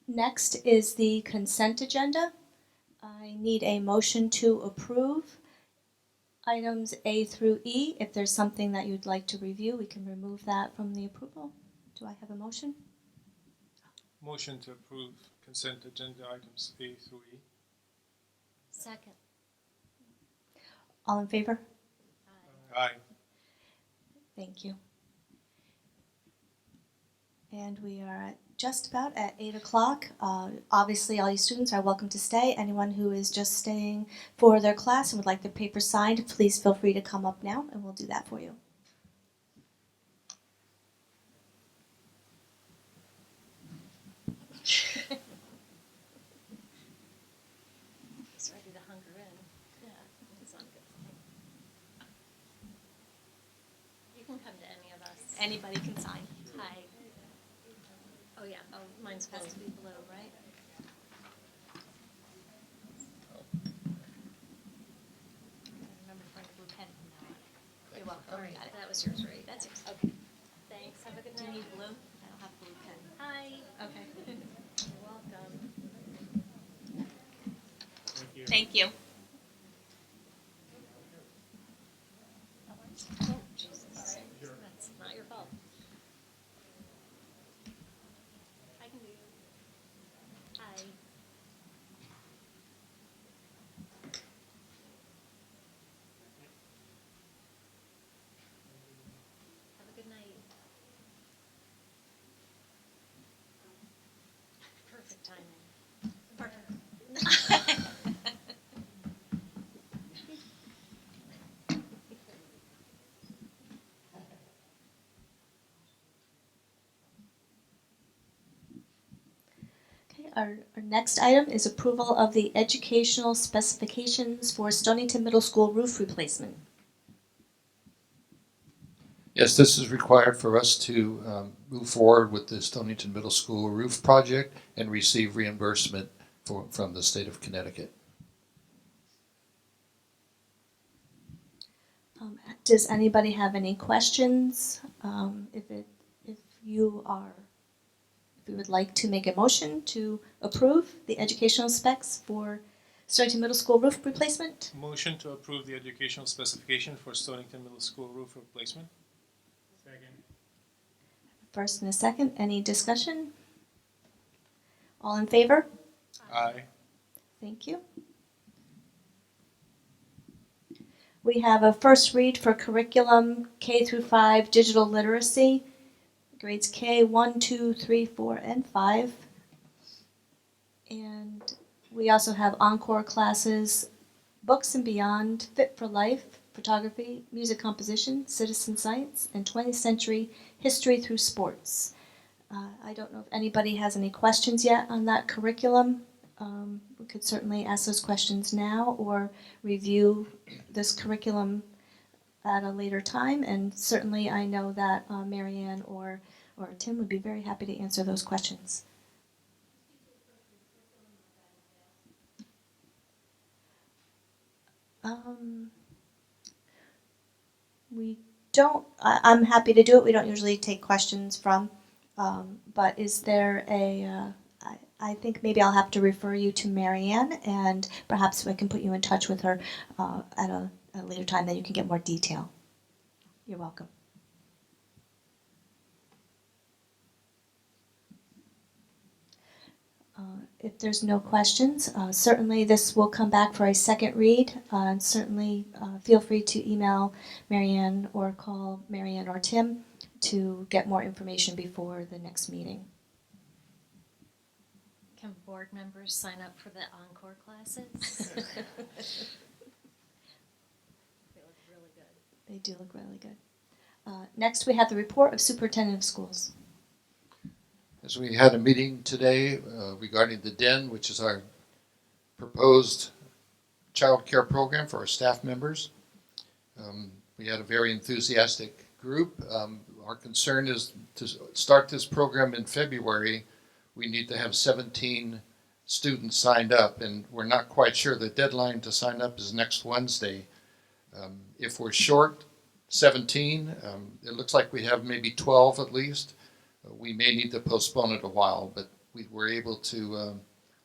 Next is the consent agenda. I need a motion to approve items A through E. If there's something that you'd like to review, we can remove that from the approval. Do I have a motion? Motion to approve consent agenda items A through E. Second. All in favor? Aye. Thank you. And we are just about at 8 o'clock. Obviously, all you students are welcome to stay. Anyone who is just staying for their class and would like their paper signed, please feel free to come up now and we'll do that for you. He's ready to hunker in. Yeah, it's not a good thing. You can come to any of us. Anybody can sign. Hi. Oh, yeah. Oh, mine's supposed to be blue, right? Remember to bring a blue pen from now on. You're welcome. All right, Got it. that was yours, right? That's yours. Okay. Thanks. Have a good Do night. you need blue? I don't have a blue pen. Hi. Okay. You're welcome. Thank you. Thank you. Oh, Jesus. That's not your fault. I can do you. Hi. Have a good night. Perfect timing. Perfect. Okay, our next item is approval of the educational specifications for Stonington Middle School roof replacement. Yes, this is required for us to move forward with the Stonington Middle School roof project and receive reimbursement from the state of Connecticut. Does anybody have any questions? If you would like to make a motion to approve the educational specs for Stonington Middle School roof replacement? Motion to approve the educational specification for Stonington Middle School roof replacement. Second. First and a second. Any discussion? All in favor? Aye. Thank you. We have a first read for curriculum K through 5 digital literacy, grades K 1, 2, 3, 4, and 5. And we also have encore classes, Books and Beyond, Fit for Life, Photography, Music Composition, Citizen Science, and 20th Century History through Sports. I don't know if anybody has any questions yet on that curriculum. We could certainly ask those questions now or review this curriculum at a later time. And certainly I know that Marianne or Tim would be very happy to answer those questions. We don't, I'm happy to do it. We don't usually take questions from, but is there I think maybe I'll have to refer you to Marianne, and perhaps I can put you in touch with her at a later time, then you can get more detail. You're welcome. If there's no questions, certainly this will come back for a second read. And certainly feel free to email Marianne or call Marianne or Tim to get more information before the next meeting. Can board members sign up for the encore classes? They look really good. They do look really good. Next, we have the report of Superintendent of Schools. As we had a meeting today regarding the DEN, which is our proposed child care program for our staff members. We had a very enthusiastic group. Our concern is to start this program in February. We need to have 17 students signed up, and we're not quite sure. The deadline to sign up is next Wednesday. If we're short 17, it looks like we have maybe 12 at least. We may need to postpone it a while, but we were able to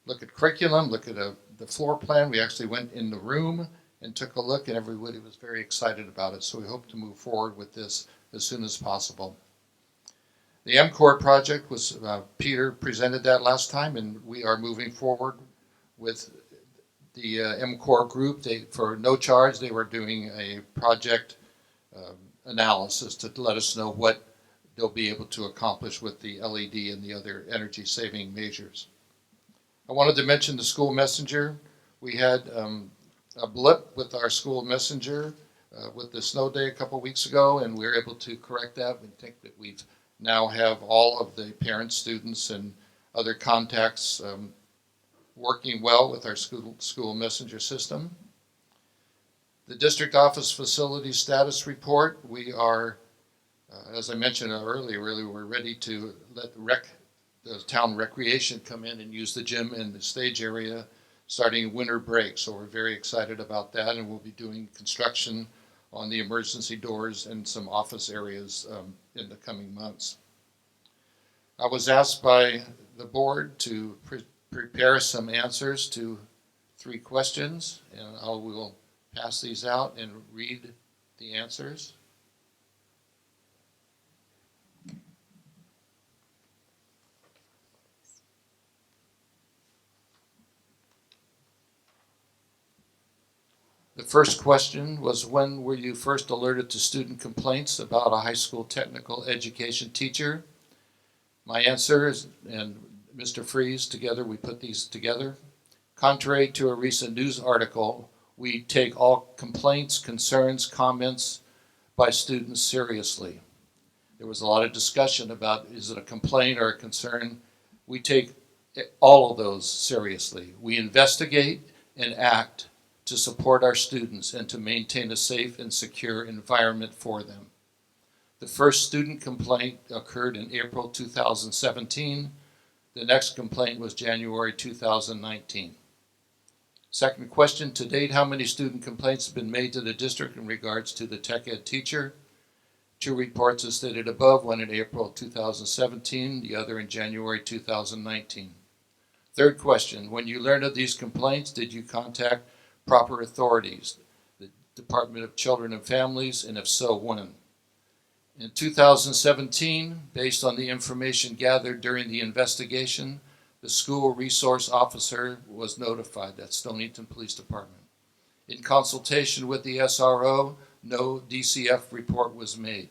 look at curriculum, look at the floor plan. We actually went in the room and took a look, and everybody was very excited about it. So we hope to move forward with this as soon as possible. The MCORE project was, Peter presented that last time, and we are moving forward with the MCORE group. For no charge, they were doing a project analysis to let us know what they'll be able to accomplish with the LED and the other energy saving measures. I wanted to mention the school messenger. We had a blip with our school messenger with the snow day a couple weeks ago, and we were able to correct that. We think that we've now have all of the parents, students, and other contacts working well with our school messenger system. The district office facility status report, we are as I mentioned earlier, really we're ready to let the town recreation come in and use the gym and the stage area starting winter break. So we're very excited about that, and we'll be doing construction on the emergency doors and some office areas in the coming months. I was asked by the board to prepare some answers to 3 questions, and I will pass these out and read the answers. The first question was, when were you first alerted to student complaints about a high school technical education teacher? My answer is, and Mr. Freeze, together we put these together. Contrary to a recent news article, we take all complaints, concerns, comments by students seriously. There was a lot of discussion about, is it a complaint or a concern? We take all of those seriously. We investigate and act to support our students and to maintain a safe and secure environment for them. The first student complaint occurred in April 2017. The next complaint was January 2019. Second question, to date, how many student complaints have been made to the district in regards to the tech ed teacher? 2 reports as stated above, one in April 2017, the other in January 2019. Third question, when you learned of these complaints, did you contact proper authorities, the Department of Children and Families, and if so, when? In 2017, based on the information gathered during the investigation, the school resource officer was notified, that's Stonington Police Department. In consultation with the SRO, no DCF report was made.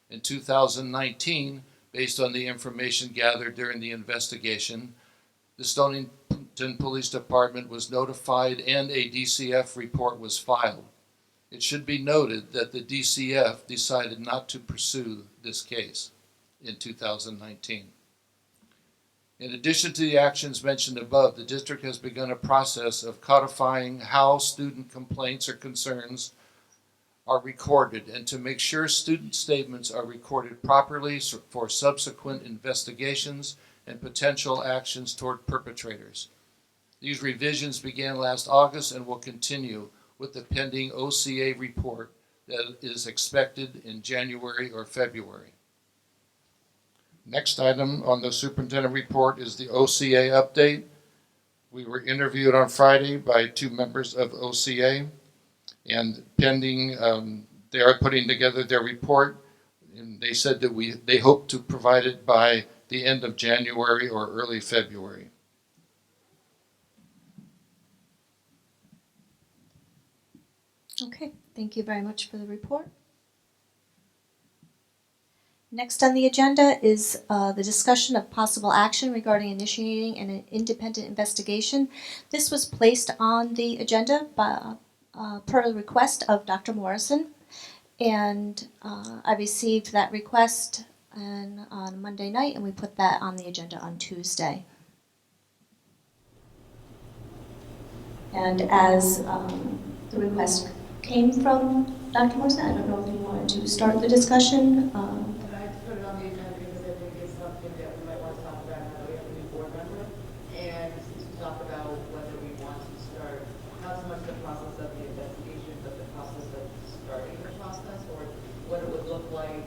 In 2019, based on the information gathered during the investigation, the Stonington Police Department was notified and a DCF report was filed. It should be noted that the DCF decided not to pursue this case in 2019. In addition to the actions mentioned above, the district has begun a process of codifying how student complaints or concerns are recorded and to make sure student statements are recorded properly for subsequent investigations and potential actions toward perpetrators. These revisions began last August and will continue with the pending OCA report that is expected in January or February. Next item on the superintendent report is the OCA update. We were interviewed on Friday by 2 members of OCA, and pending, they are putting together their report, and they said that they hope to provide it by the end of January or early February. Okay, thank you very much for the report. Next on the agenda is the discussion of possible action regarding initiating an independent investigation. This was placed on the agenda by, per the request of Dr. Morrison, and I received that request on Monday night, and we put that on the agenda on Tuesday. And as the request came from Dr. Morrison, I don't know if you wanted to start the discussion. I put it on the agenda because I think it's something that we might want to talk about now that we have a new board member, and to talk about whether we want to start, not so much the process of the investigation, but the process of starting the process, or what it would look like,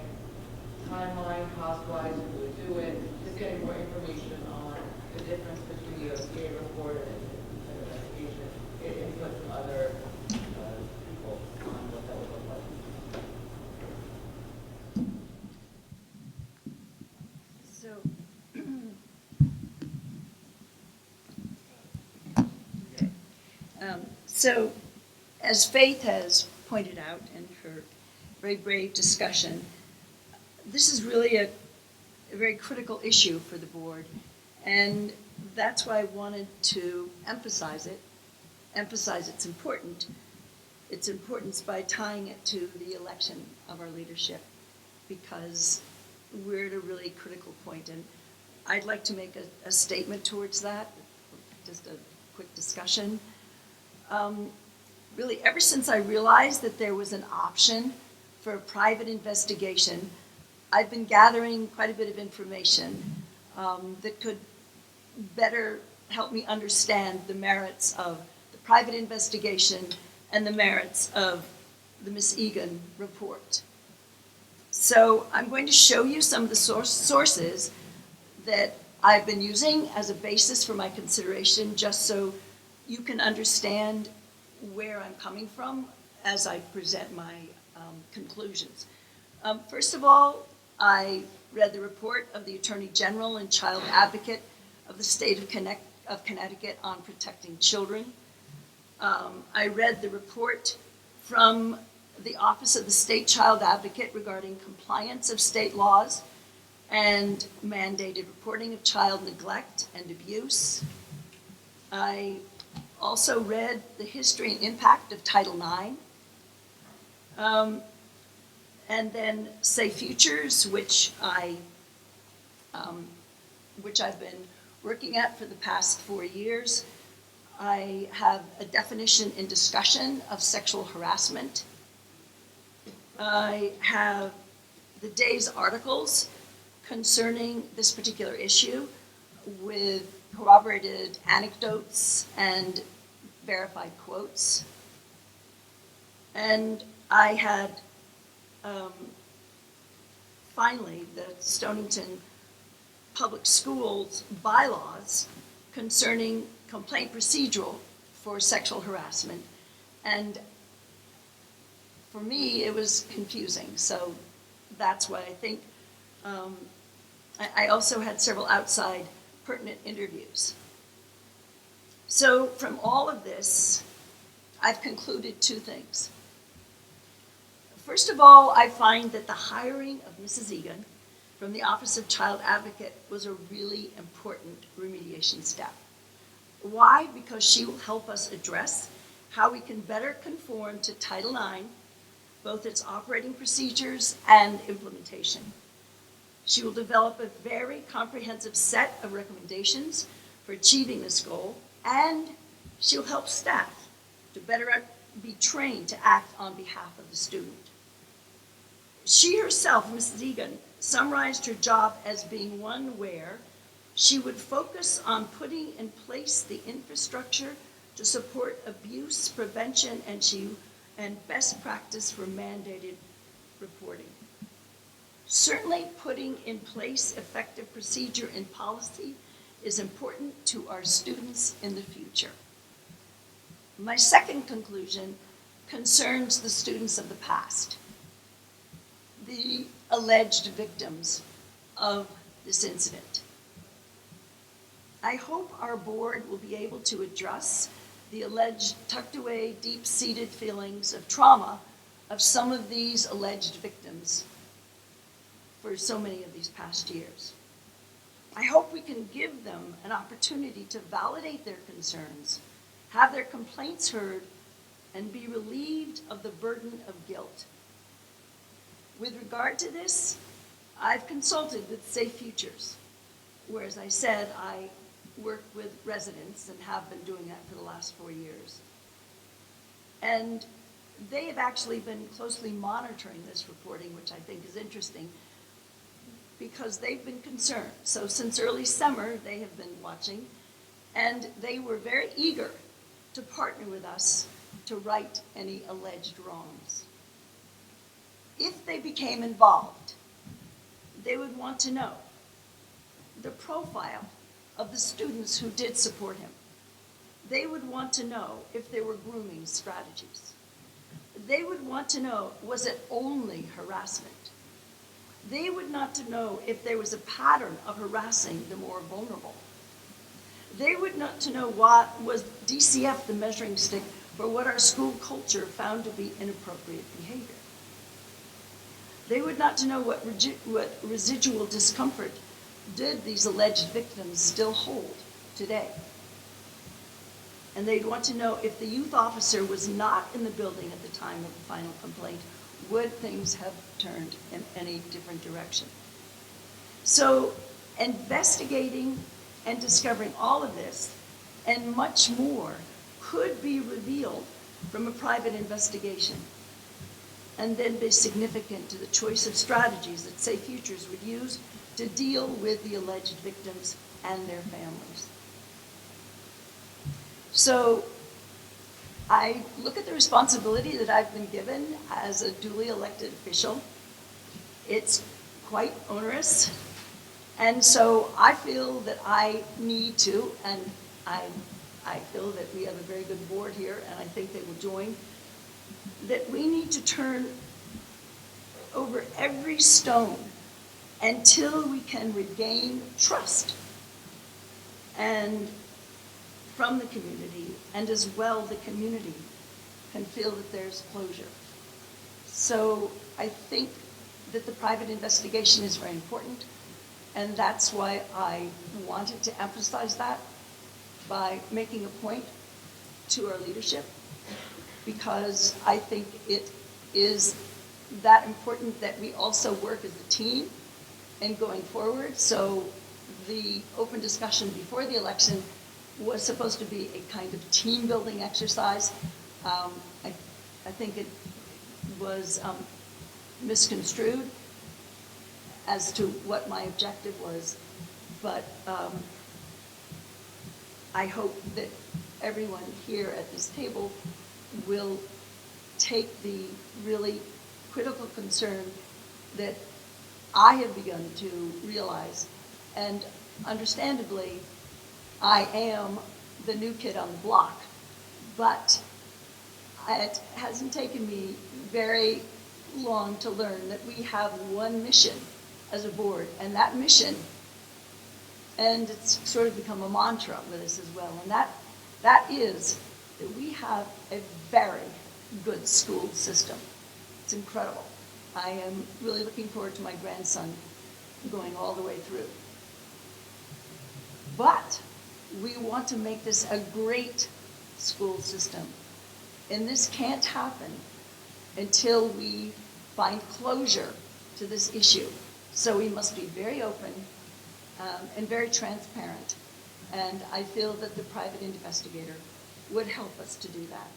timeline, cost-wise, who would do it, just getting more information on the difference between the OCA report and the investigation, get input from other people on what that would look like. So, as Faith has pointed out in her very brave discussion, this is really a very critical issue for the board, and that's why I wanted to emphasize its importance by tying it to the election of our leadership, because we're at a really critical point, and I'd like to make a statement towards that, just a quick discussion. Really, ever since I realized that there was an option for a private investigation, I've been gathering quite a bit of information that could better help me understand the merits of the private investigation and the merits of the Miss Egan report. So I'm going to show you some of the sources that I've been using as a basis for my consideration, just so you can understand where I'm coming from as I present my conclusions. First of all, I read the report of the Attorney General and Child Advocate of the state of Connecticut on protecting children. I read the report from the Office of the State Child Advocate regarding compliance of state laws and mandated reporting of child neglect and abuse. I also read the history and impact of Title IX. And then Safe Futures, which I've been working at for the past 4 years. I have a definition and discussion of sexual harassment. I have the day's articles concerning this particular issue with corroborated anecdotes and verified quotes. And I had finally the Stonington Public Schools bylaws concerning complaint procedural for sexual harassment. And for me, it was confusing. So that's why I think I also had several outside pertinent interviews. So from all of this, I've concluded two things. First of all, I find that the hiring of Mrs. Egan from the Office of Child Advocate was a really important remediation step. Why? Because she will help us address how we can better conform to Title IX, both its operating procedures and implementation. She will develop a very comprehensive set of recommendations for achieving this goal, and she will help staff to better be trained to act on behalf of the student. She herself, Mrs. Egan, summarized her job as being one where she would focus on putting in place the infrastructure to support abuse prevention and best practice for mandated reporting. Certainly putting in place effective procedure and policy is important to our students in the future. My second conclusion concerns the students of the past, the alleged victims of this incident. I hope our board will be able to address the alleged tucked away, deep-seated feelings of trauma of some of these alleged victims for so many of these past years. I hope we can give them an opportunity to validate their concerns, have their complaints heard, and be relieved of the burden of guilt. With regard to this, I've consulted with Safe Futures, where, as I said, I work with residents and have been doing that for the last 4 years. And they have actually been closely monitoring this reporting, which I think is interesting, because they've been concerned. So since early summer, they have been watching, and they were very eager to partner with us to right any alleged wrongs. If they became involved, they would want to know the profile of the students who did support him. They would want to know if there were grooming strategies. They would want to know, was it only harassment? They would want to know if there was a pattern of harassing the more vulnerable. They would want to know what was DCF the measuring stick for what our school culture found to be inappropriate behavior. They would not to know what residual discomfort did these alleged victims still hold today. And they'd want to know if the youth officer was not in the building at the time of the final complaint, would things have turned in any different direction? So investigating and discovering all of this and much more could be revealed from a private investigation, and then be significant to the choice of strategies that Safe Futures would use to deal with the alleged victims and their families. So I look at the responsibility that I've been given as a duly elected official. It's quite onerous, and so I feel that I need to, and I feel that we have a very good board here, and I think they will join, that we need to turn over every stone until we can regain trust and from the community, and as well the community can feel that there's closure. So I think that the private investigation is very important, and that's why I wanted to emphasize that by making a point to our leadership, because I think it is that important that we also work as a team and going forward. So the open discussion before the election was supposed to be a kind of team building exercise. I think it was misconstrued as to what my objective was, but I hope that everyone here at this table will take the really critical concern that I have begun to realize, and understandably, I am the new kid on the block, but it hasn't taken me very long to learn that we have one mission as a board, and that mission, and it's sort of become a mantra with us as well, and that is that we have a very good school system. It's incredible. I am really looking forward to my grandson going all the way through. But we want to make this a great school system. And this can't happen until we find closure to this issue. So we must be very open and very transparent. And I feel that the private investigator would help us to do that.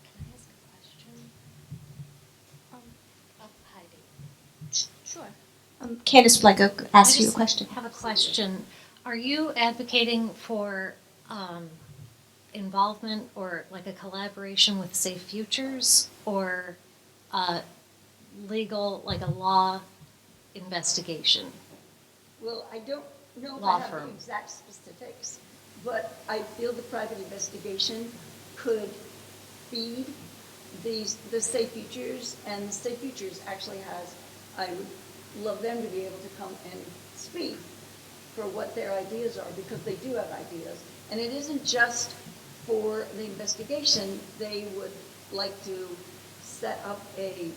Can I ask a question? Of Heidi. Sure. Candace would like to ask you a I question. just have a question. Are you advocating for involvement or like a collaboration with Safe Futures or legal, like a law investigation? Well, I don't know if Law I have firm. the exact specifics, but I feel the private investigation could feed the Safe Futures, and the Safe Futures actually has, I would love them to be able to come and speak for what their ideas are, because they do have ideas. And it isn't just for the investigation. They would like to set up a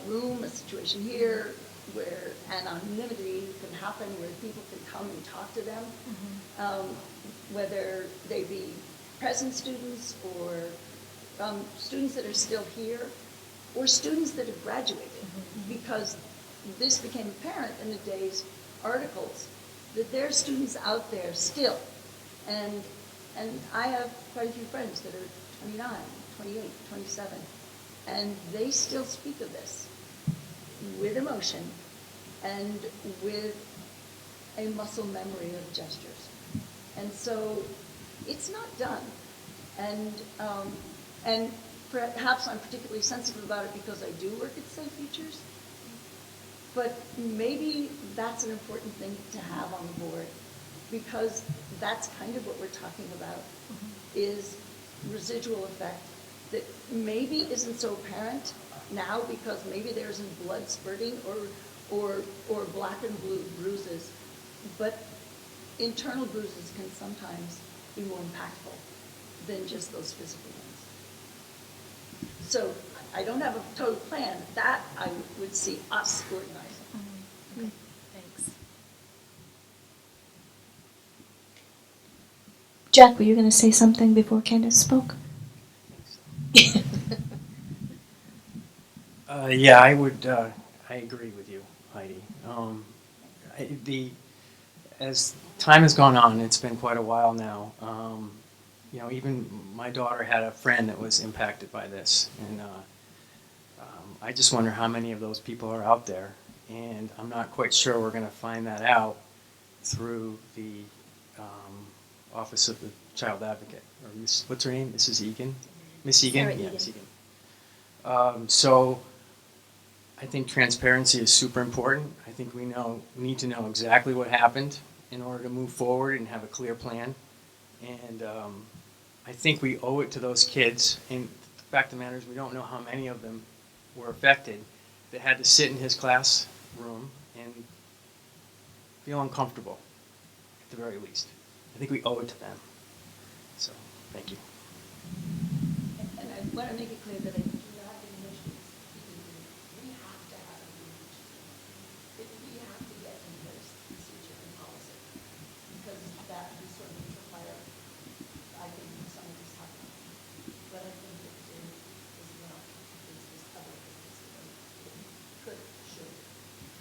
room, a situation here where anonymity can happen, where people can come and talk to them, whether they be present students or students that are still here, or students that have graduated, because this became apparent in the day's articles that there are students out there still, and I have quite a few friends that are 29, 28, 27, and they still speak of this with emotion and with a muscle memory of gestures. And so it's not done. And perhaps I'm particularly sensitive about it because I do work at Safe Futures, but maybe that's an important thing to have on the board, because that's kind of what we're talking about, is residual effect that maybe isn't so apparent now because maybe there isn't blood spurting or black and blue bruises, but internal bruises can sometimes be more impactful than just those physical ones. So I don't have a total plan. That I would see us organizing. Okay, thanks. Jack, were you going to say something before Candace spoke? Yeah, I would. I agree with you, Heidi. As time has gone on, it's been quite a while now. Even my daughter had a friend that was impacted by this, and I just wonder how many of those people are out there. And I'm not quite sure we're going to find that out through the Office of the Child Advocate, or what's her name, Mrs. Egan, Miss Egan. Sarah Yeah, Egan. Miss Egan. So I think transparency is super important. I think we need to know exactly what happened in order to move forward and have a clear plan. And I think we owe it to those kids. And the fact of the matter is we don't know how many of them were affected that had to sit in his classroom and feel uncomfortable, at the very least. I think we owe it to them. So, thank you. And I want to make it clear that I do not have any issues. We have to have a we have to get in this procedure and policy, because that is sort of require, I think, some of these happen. But I think that there is not, there's this other business that could, should,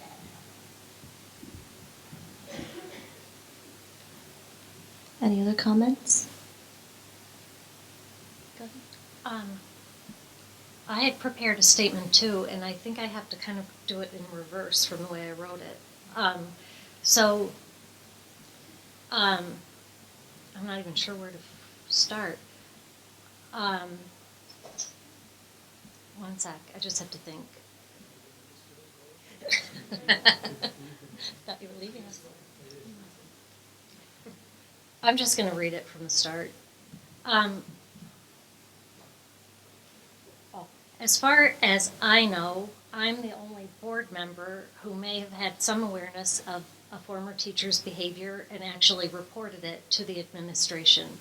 can happen. Any other comments? Go ahead. I had prepared a statement too, and I think I have to kind of do it in reverse from the way I wrote it. I'm not even sure where to start. One sec, I just have to think. Thought you were leaving us. I'm just going to read it from the start. As far as I know, I'm the only board member who may have had some awareness of a former teacher's behavior and actually reported it to the administration.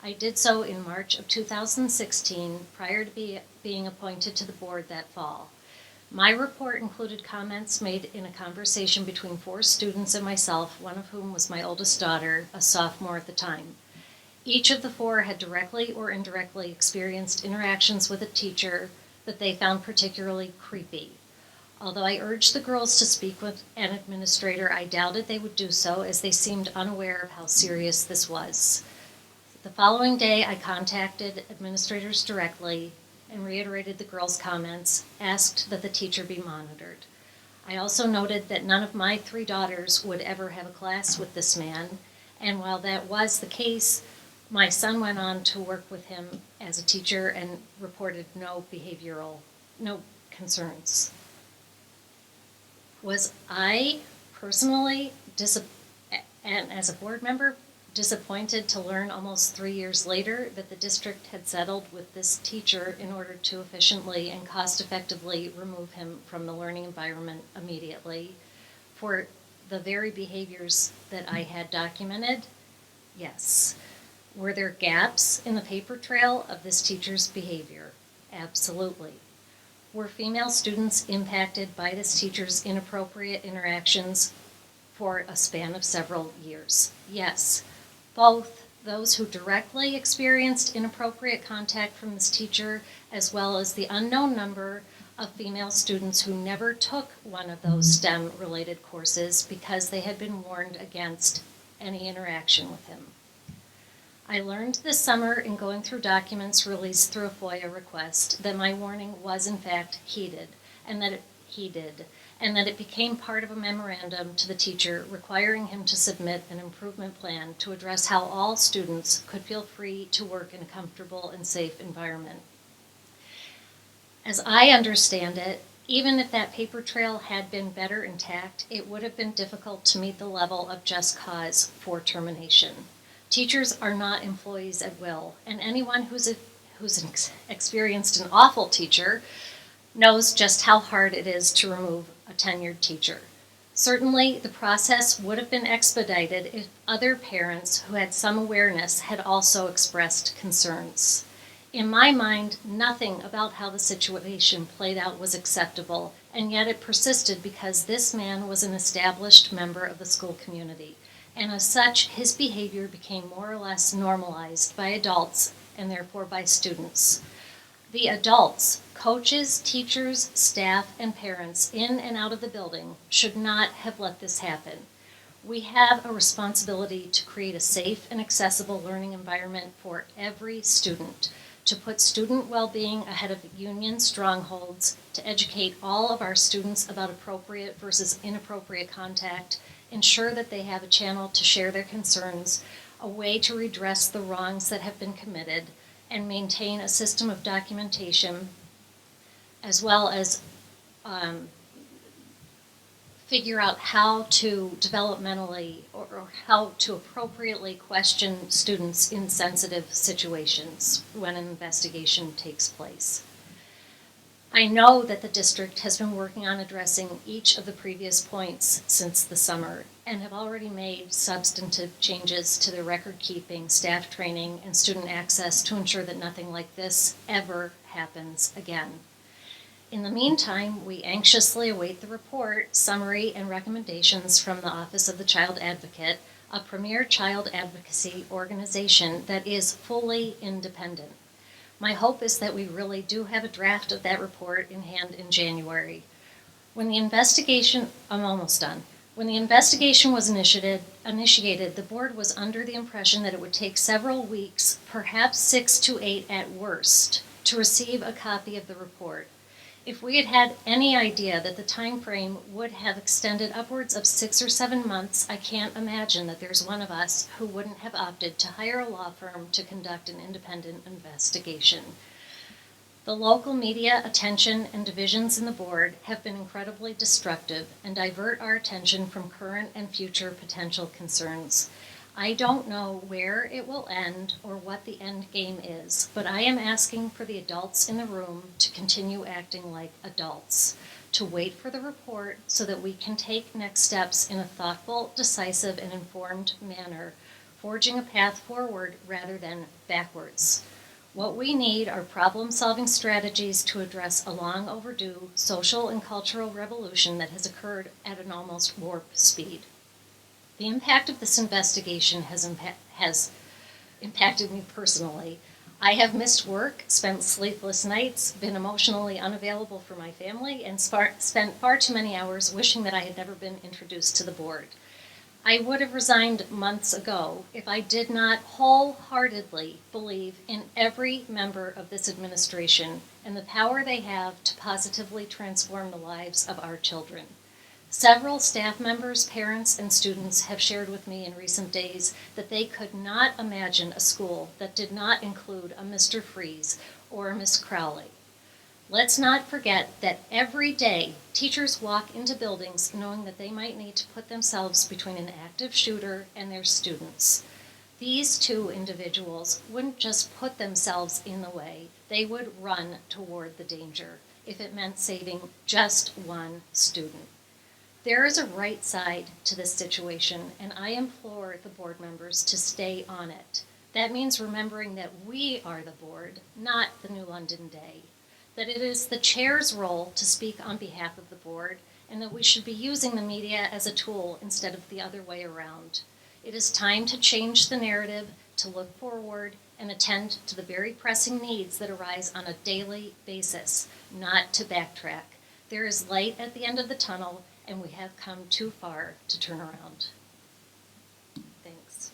I did so in March of 2016, prior to being appointed to the board that fall. My report included comments made in a conversation between 4 students and myself, one of whom was my oldest daughter, a sophomore at the time. Each of the 4 had directly or indirectly experienced interactions with a teacher that they found particularly creepy. Although I urged the girls to speak with an administrator, I doubted they would do so, as they seemed unaware of how serious this was. The following day, I contacted administrators directly and reiterated the girls' comments, asked that the teacher be monitored. I also noted that none of my 3 daughters would ever have a class with this man, and while that was the case, my son went on to work with him as a teacher and reported no concerns. Was I personally, and as a board member, disappointed to learn almost 3 years later that the district had settled with this teacher in order to efficiently and cost-effectively remove him from the learning environment immediately for the very behaviors that I had documented? Yes. Were there gaps in the paper trail of this teacher's behavior? Absolutely. Were female students impacted by this teacher's inappropriate interactions for a span of several years? Yes. Both those who directly experienced inappropriate contact from this teacher, as well as the unknown number of female students who never took one of those STEM-related courses because they had been warned against any interaction with him. I learned this summer in going through documents released through a FOIA request that my warning was in fact heeded, and that it became part of a memorandum to the teacher requiring him to submit an improvement plan to address how all students could feel free to work in a comfortable and safe environment. As I understand it, even if that paper trail had been better intact, it would have been difficult to meet the level of just cause for termination. Teachers are not employees at will, and anyone who's experienced an awful teacher knows just how hard it is to remove a tenured teacher. Certainly, the process would have been expedited if other parents who had some awareness had also expressed concerns. In my mind, nothing about how the situation played out was acceptable, and yet it persisted because this man was an established member of the school community. And as such, his behavior became more or less normalized by adults and therefore by students. The adults, coaches, teachers, staff, and parents in and out of the building should not have let this happen. We have a responsibility to create a safe and accessible learning environment for every student, to put student well-being ahead of union strongholds, to educate all of our students about appropriate versus inappropriate contact, ensure that they have a channel to share their concerns, a way to redress the wrongs that have been committed, and maintain a system of documentation, as well as figure out how to developmentally or how to appropriately question students in sensitive situations when an investigation takes place. I know that the district has been working on addressing each of the previous points since the summer and have already made substantive changes to their record keeping, staff training, and student access to ensure that nothing like this ever happens again. In the meantime, we anxiously await the report, summary, and recommendations from the Office of the Child Advocate, a premier child advocacy organization that is fully independent. My hope is that we really do have a draft of that report in hand in January. When the investigation was initiated, the board was under the impression that it would take several weeks, perhaps 6 to 8 at worst, to receive a copy of the report. If we had had any idea that the time frame would have extended upwards of 6 or 7 months, I can't imagine that there's one of us who wouldn't have opted to hire a law firm to conduct an independent investigation. The local media attention and divisions in the board have been incredibly destructive and divert our attention from current and future potential concerns. I don't know where it will end or what the end game is, but I am asking for the adults in the room to continue acting like adults, to wait for the report so that we can take next steps in a thoughtful, decisive, and informed manner, forging a path forward rather than backwards. What we need are problem-solving strategies to address a long overdue social and cultural revolution that has occurred at an almost warp speed. The impact of this investigation has impacted me personally. I have missed work, spent sleepless nights, been emotionally unavailable for my family, and spent far too many hours wishing that I had never been introduced to the board. I would have resigned months ago if I did not wholeheartedly believe in every member of this administration and the power they have to positively transform the lives of our children. Several staff members, parents, and students have shared with me in recent days that they could not imagine a school that did not include a Mr. Freeze or a Miss Crowley. Let's not forget that every day teachers walk into buildings knowing that they might need to put themselves between an active shooter and their students. These two individuals wouldn't just put themselves in the way, they would run toward the danger if it meant saving just one student. There is a right side to this situation, and I implore the board members to stay on it. That means remembering that we are the board, not the New London Day. That it is the chair's role to speak on behalf of the board, and that we should be using the media as a tool instead of the other way around. It is time to change the narrative, to look forward, and attend to the very pressing needs that arise on a daily basis, not to backtrack. There is light at the end of the tunnel, and we have come too far to turn around. Thanks.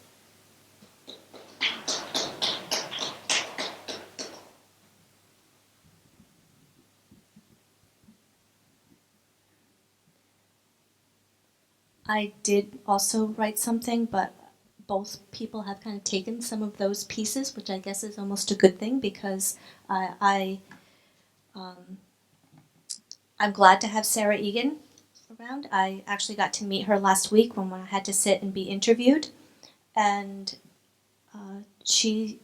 I did also write something, but both people have kind of taken some of those pieces, which I guess is almost a good thing because I'm glad to have Sarah Egan around. I actually got to meet her last week when I had to sit and be interviewed, and she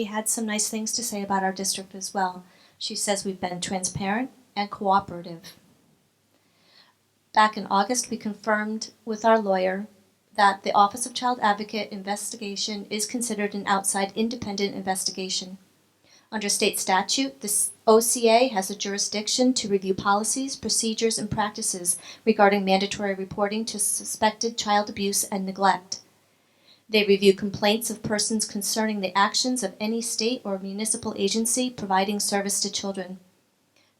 had some nice things to say about our district as well. She says we've been transparent and cooperative. Back in August, we confirmed with our lawyer that the Office of Child Advocate investigation is considered an outside independent investigation. Under state statute, the OCA has a jurisdiction to review policies, procedures, and practices regarding mandatory reporting to suspected child abuse and neglect. They review complaints of persons concerning the actions of any state or municipal agency providing service to children.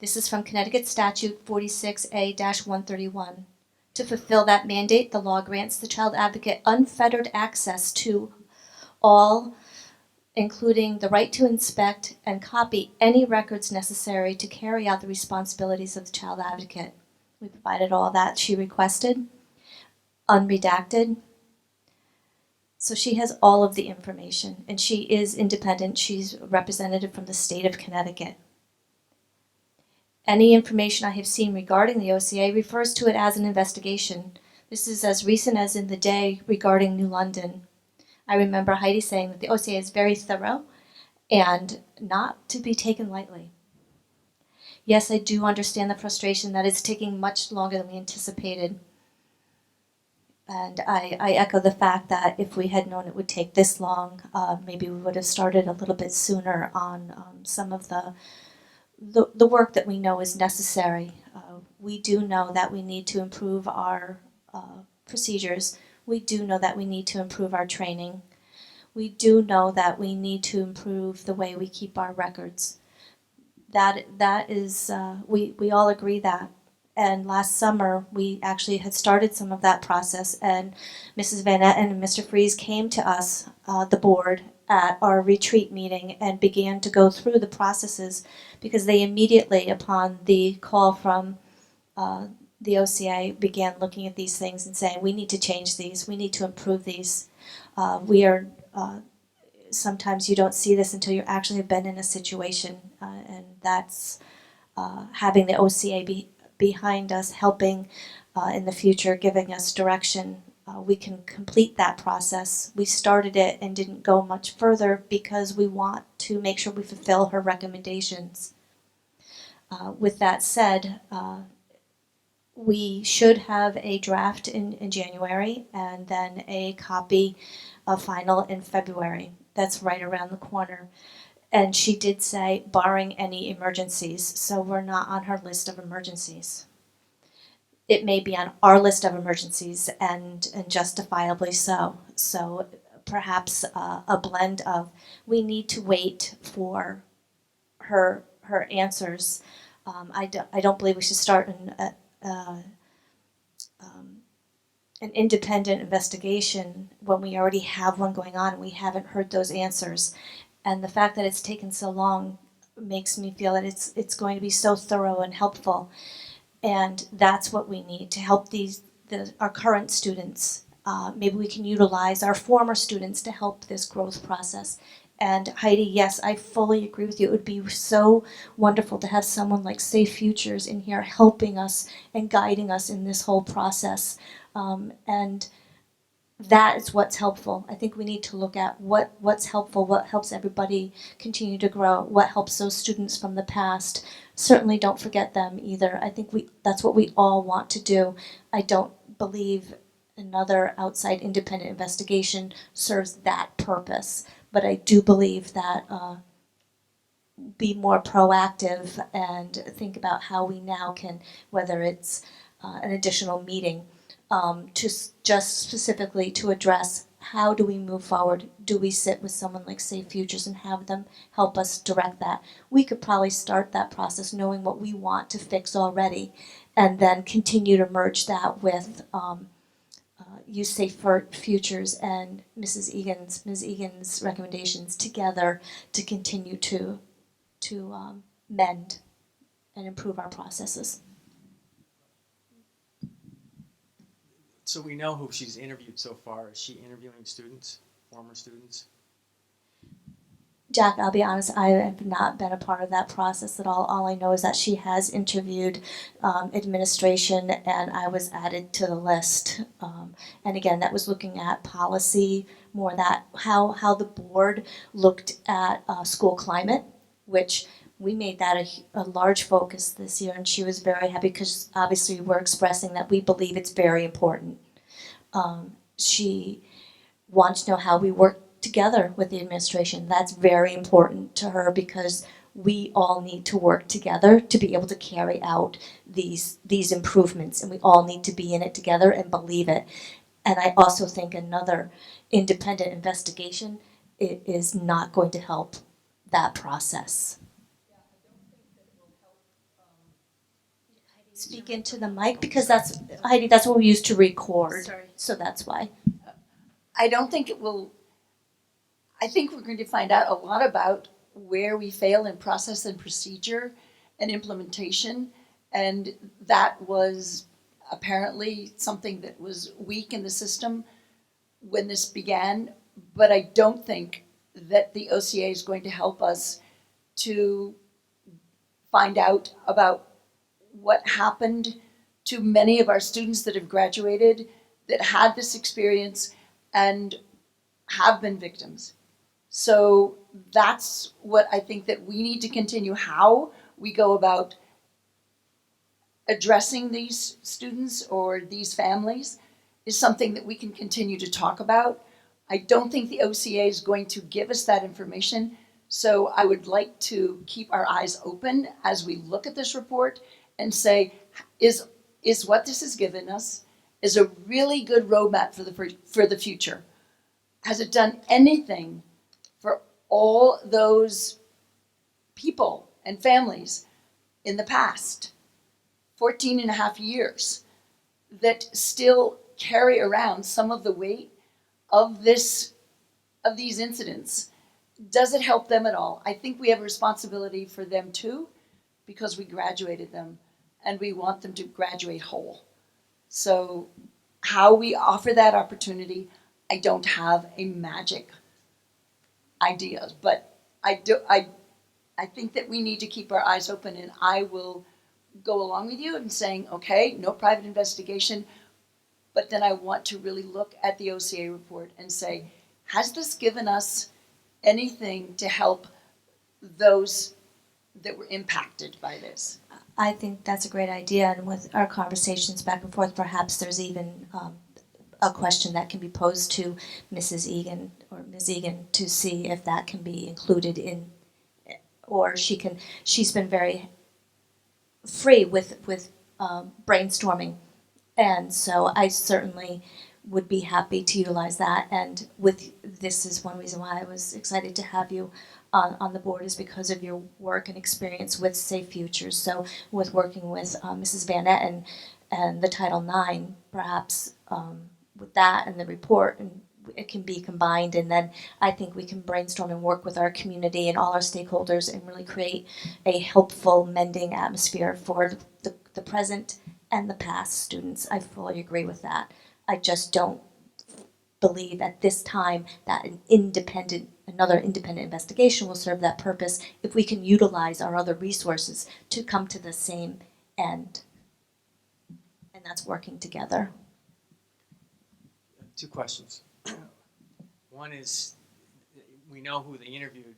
This is from Connecticut Statute 46A-131. To fulfill that mandate, the law grants the child advocate unfettered access to all, including the right to inspect and copy any records necessary to carry out the responsibilities of the child advocate. We provided all that she requested, unredacted. So she has all of the information, and she is independent. She's a representative from the state of Connecticut. Any information I have seen regarding the OCA refers to it as an investigation. This is as recent as in the day regarding New London. I remember Heidi saying that the OCA is very thorough and not to be taken lightly. Yes, I do understand the frustration that it's taking much longer than we anticipated. And I echo the fact that if we had known it would take this long, maybe we would have started a little bit sooner on some of the work that we know is necessary. We do know that we need to improve our procedures. We do know that we need to improve our training. We do know that we need to improve the way we keep our records. That is, we all agree that. And last summer, we actually had started some of that process, and Mrs. Van Etten and Mr. Freeze came to us, the board, at our retreat meeting and began to go through the processes because they immediately, upon the call from the OCA, began looking at these things and saying, we need to change these, we need to improve these. Sometimes you don't see this until you actually have been in a situation, and that's having the OCA behind us, helping in the future, giving us direction. We can complete that process. We started it and didn't go much further because we want to make sure we fulfill her recommendations. With that said, we should have a draft in January and then a copy of final in February. That's right around the corner. And she did say, barring any emergencies, so we're not on her list of emergencies. It may be on our list of emergencies, and justifiably so. So perhaps a blend of, we need to wait for her answers. I don't believe we should start an independent investigation when we already have one going on and we haven't heard those answers. And the fact that it's taken so long makes me feel that it's going to be so thorough and helpful. And that's what we need to help our current students. Maybe we can utilize our former students to help this growth process. And Heidi, yes, I fully agree with you. It would be so wonderful to have someone like Safe Futures in here helping us and guiding us in this whole process. And that is what's helpful. I think we need to look at what's helpful, what helps everybody continue to grow, what helps those students from the past. Certainly don't forget them either. I think that's what we all want to do. I don't believe another outside independent investigation serves that purpose. But I do believe that be more proactive and think about how we now can, whether it's an additional meeting, just specifically to address how do we move forward? Do we sit with someone like Safe Futures and have them help us direct that? We could probably start that process knowing what we want to fix already and then continue to merge that with use Safe Futures and Ms. Egan's recommendations together to continue to mend and improve our processes. So we know who she's interviewed so far. Is she interviewing students, former students? Jack, I'll be honest, I have not been a part of that process at all. All I know is that she has interviewed administration, and I was added to the list. And again, that was looking at policy, more that how the board looked at school climate, which we made that a large focus this year, and she was very happy because obviously we're expressing that we believe it's very important. She wants to know how we work together with the administration. That's very important to her because we all need to work together to be able to carry out these improvements, and we all need to be in it together and believe it. And I also think another independent investigation is not going to help that process. Speak into the mic because that's, Heidi, that's what we use to record. Sorry. So that's why. I don't think it will. I think we're going to find out a lot about where we fail in process and procedure and implementation. And that was apparently something that was weak in the system when this began. But I don't think that the OCA is going to help us to find out about what happened to many of our students that have graduated, that had this experience and have been victims. So that's what I think that we need to continue, how we go about addressing these students or these families is something that we can continue to talk about. I don't think the OCA is going to give us that information, so I would like to keep our eyes open as we look at this report and say, is what this has given us is a really good roadmap for the future? Has it done anything for all those people and families in the past 14 and a half years that still carry around some of the weight of these incidents? Does it help them at all? I think we have a responsibility for them too, because we graduated them and we want them to graduate whole. So how we offer that opportunity, I don't have a magic idea, but I think that we need to keep our eyes open, and I will go along with you in saying, okay, no private investigation, but then I want to really look at the OCA report and say, has this given us anything to help those that were impacted by this? I think that's a great idea, and with our conversations back and forth, perhaps there's even a question that can be posed to Mrs. Egan or Ms. Egan to see if that can be included in, or she's been very free with brainstorming, and so I certainly would be happy to utilize that. And this is one reason why I was excited to have you on the board, is because of your work and experience with Safe Futures. So with working with Mrs. Van Etten and the Title IX, perhaps with that and the report, and it can be combined, and then I think we can brainstorm and work with our community and all our stakeholders and really create a helpful, mending atmosphere for the present and the past students. I fully agree with that. I just don't believe at this time that another independent investigation will serve that purpose if we can utilize our other resources to come to the same end. And that's working together. 2 questions. One is, we know who they interviewed.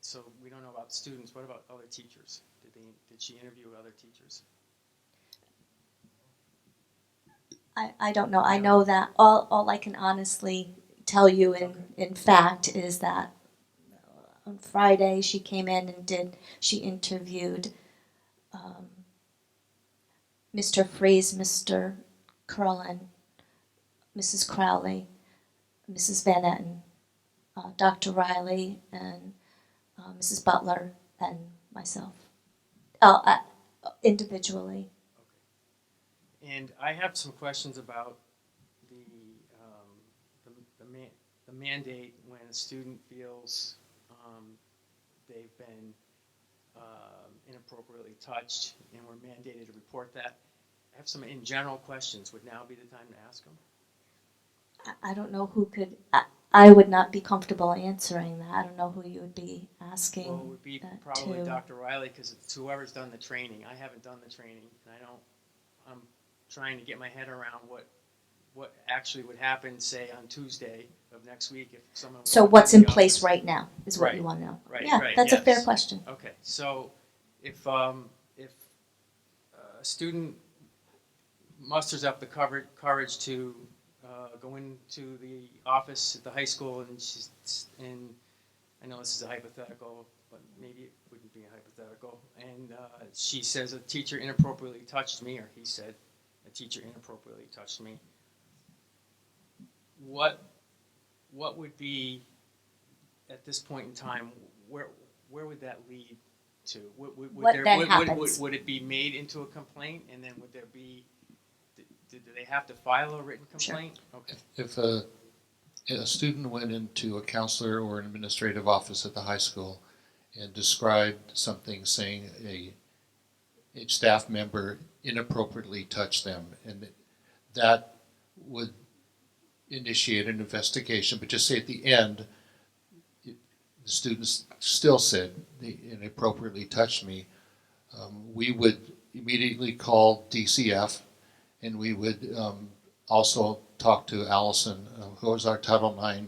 So we don't know about students. What about other teachers? Did she interview other teachers? I don't know. I know that all I can honestly tell you in fact is that on Friday she came in and she interviewed Mr. Freeze, Mr. Curlin, Mrs. Crowley, Mrs. Van Etten, Dr. Riley, and Mrs. Butler, and myself, individually. And I have some questions about the mandate when a student feels they've been inappropriately touched, and we're mandated to report that. I have some in general questions. Would now be the time to ask them? I don't know who could. I would not be comfortable answering that. I don't know who you would be asking. Well, it would be probably Dr. Riley, because it's whoever's done the training. I haven't done the training, and I'm trying to get my head around what actually would happen, say, on Tuesday of next week if someone. So what's in place right now is what you want to know. Right. Yeah, right, that's yes. a fair question. Okay, so if a student musters up the courage to go into the office at the high school, and I know this is a hypothetical, but maybe it wouldn't be a hypothetical, and she says a teacher inappropriately touched me, or he said a teacher inappropriately touched me. What would be, at this point in time, where would that lead to? Would it be made into a complaint, and then would there be? Do they have to file a written complaint? Sure. Okay. If a student went into a counselor or an administrative office at the high school and described something, saying a staff member inappropriately touched them, and that would initiate an investigation, but just say at the end, the students still said they inappropriately touched me, we would immediately call DCF, and we would also talk to Allison, who is our Title IX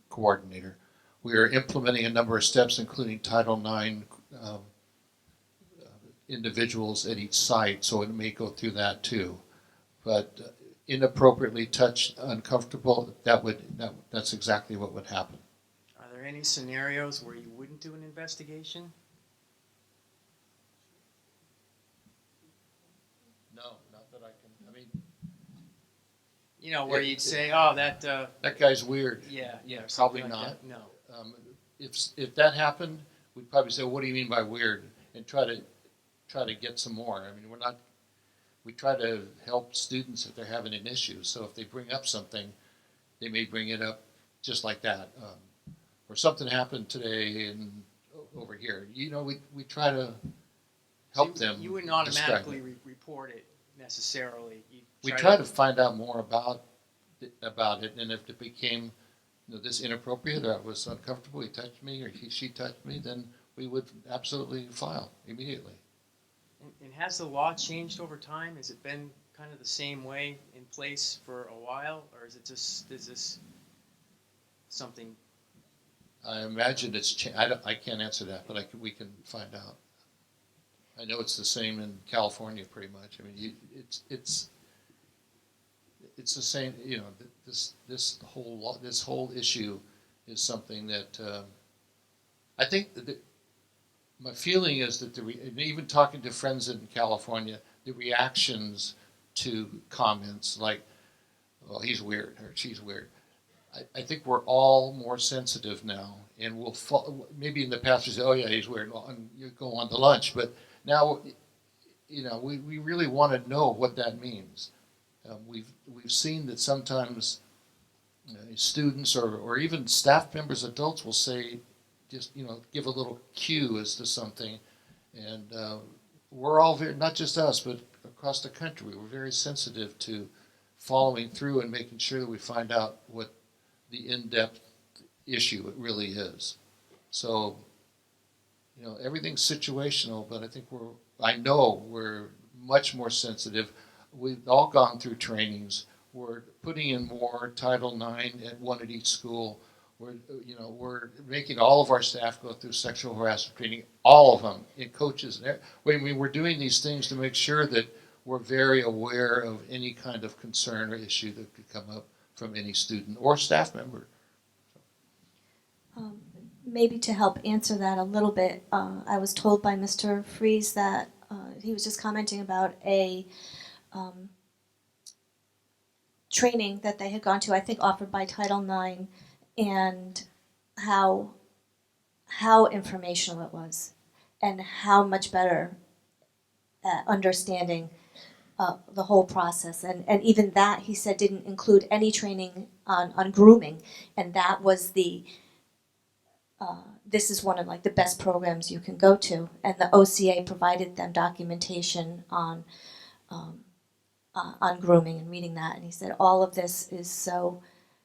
coordinator. We are implementing a number of steps, including Title IX individuals at each site, so it may go through that too. But inappropriately touched, uncomfortable, that's exactly what would happen. Are there any scenarios where you wouldn't do an investigation? No, not that I can. I mean, you know, where you'd say, "Oh, that guy's weird." Yeah, probably like not. that. No. If that happened, we'd probably say, "What do you mean by weird?" and try to get some more. I mean, we try to help students if they're having an issue. So if they bring up something, they may bring it up just like that. Or something happened today and over here. You know, we try to help them. You wouldn't automatically report it necessarily. We try to find out more about it, and if it became this inappropriate, or it was uncomfortable, he touched me, or she touched me, then we would absolutely file immediately. And has the law changed over time? Has it been kind of the same way in place for a while, or is this something? I imagine it's I can't answer that, but we can find out. I know it's the same in California pretty much. I mean, it's the same, you know, this whole issue is something that I think that my feeling is that and even talking to friends in California, the reactions to comments like, well, he's weird or she's weird. I think we're all more sensitive now, and maybe in the past we say, oh yeah, he's weird, and you go on to lunch, but now, you know, we really want to know what that means. We've seen that sometimes students or even staff members, adults will say, just, you know, give a little cue as to something, and we're all very, not just us, but across the country, we're very sensitive to following through and making sure that we find out what the in-depth issue it really is. So, you know, everything's situational, but I think I know we're much more sensitive. We've all gone through trainings. We're putting in more Title IX at one at each school. We're making all of our staff go through sexual harassment training, all of them, and coaches. We're doing these things to make sure that we're very aware of any kind of concern or issue that could come up from any student or staff member. Maybe to help answer that a little bit, I was told by Mr. Fries that he was just commenting about a training that they had gone to, I think offered by Title IX, and how informational it was, and how much better at understanding the whole process. And even that, he said, didn't include any training on grooming, and that was this is one of like the best programs you can go to, and the OCA provided them documentation on grooming and reading that, and he said all of this is so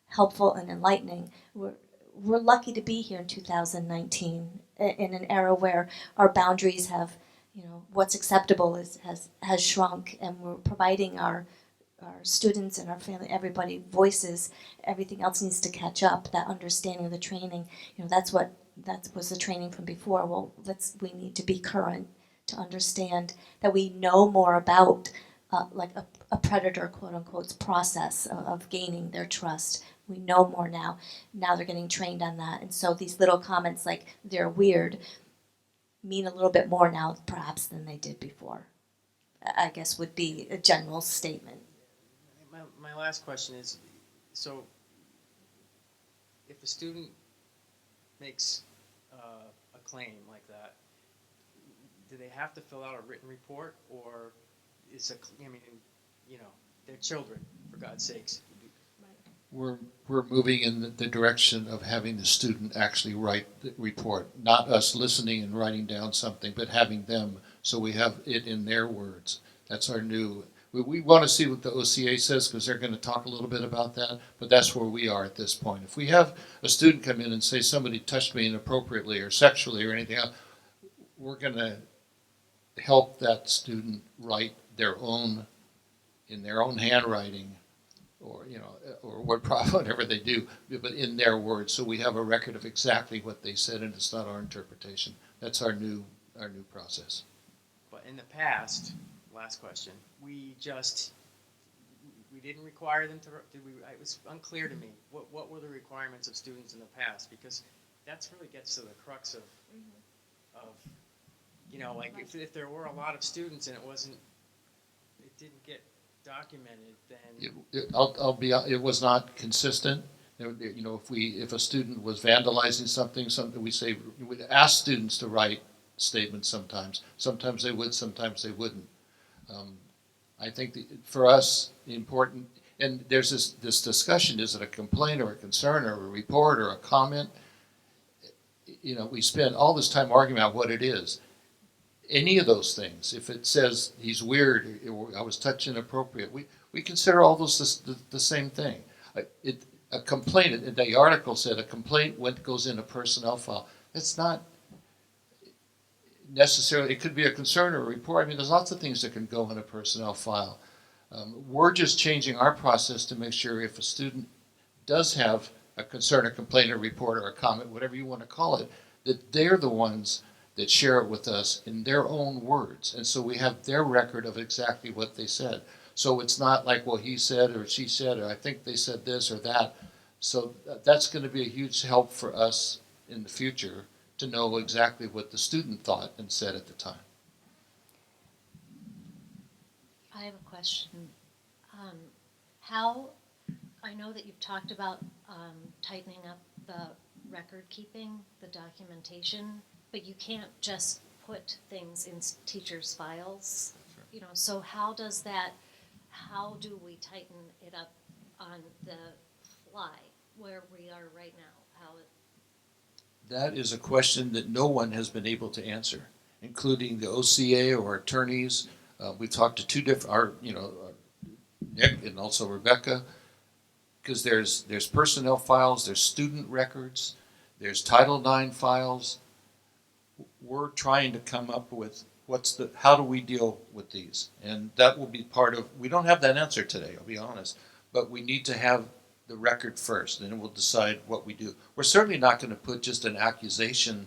helpful and enlightening. We're lucky to be here in 2019 in an era where our boundaries have, you know, what's acceptable has shrunk, and we're providing our students and our family, everybody, voices. Everything else needs to catch up. That understanding of the training, you know, that was the training from before. Well, we need to be current to understand that we know more about like a predator, quote unquote, process of gaining their trust. We know more now. Now they're getting trained on that, and so these little comments like they're weird mean a little bit more now, perhaps, than they did before. I guess would be a general statement. My last question is, so if a student makes a claim like that, do they have to fill out a written report, or I mean, you know, they're children, for God's sakes. We're moving in the direction of having the student actually write the report, not us listening and writing down something, but having them, so we have it in their words. That's our new. We want to see what the OCA says, because they're going to talk a little bit about that, but that's where we are at this point. If we have a student come in and say somebody touched me inappropriately or sexually or anything else, we're going to help that student write their own, in their own handwriting, or, you know, or whatever they do, but in their words, so we have a record of exactly what they said, and it's not our interpretation. That's our new process. But in the past, last question, we didn't require them to. It was unclear to me what were the requirements of students in the past, because that's really gets to the crux of you know, like if there were a lot of students and it didn't get documented, then it was not consistent. You know, if a student was vandalizing something we'd ask students to write statements sometimes. Sometimes they would, sometimes they wouldn't. I think for us, the important, and there's this discussion, is it a complaint or a concern or a report or a comment? You know, we spend all this time arguing about what it is. Any of those things, if it says he's weird, or I was touched inappropriate, we consider all those the same thing. A complaint, the article said a complaint goes in a personnel file. It's not necessarily, it could be a concern or a report. I mean, there's lots of things that can go in a personnel file. We're just changing our process to make sure if a student does have a concern, a complaint, a report, or a comment, whatever you want to call it, that they're the ones that share it with us in their own words. And so we have their record of exactly what they said. So it's not like, well, he said or she said, or I think they said this or that. So that's going to be a huge help for us in the future to know exactly what the student thought and said at the time. I have a question. How, I know that you've talked about tightening up the record keeping, the documentation, but you can't just put things in teachers' files. Sure. You know, so how do we tighten it up on the fly where we are right now? That is a question that no one has been able to answer, including the OCA or attorneys. We talked to two different, Nick and also Rebecca, because there's personnel files, there's student records, there's Title IX files. We're trying to come up with how do we deal with these? And that will be part of, we don't have that answer today, I'll be honest, but we need to have the record first, and then we'll decide what we do. We're certainly not going to put just an accusation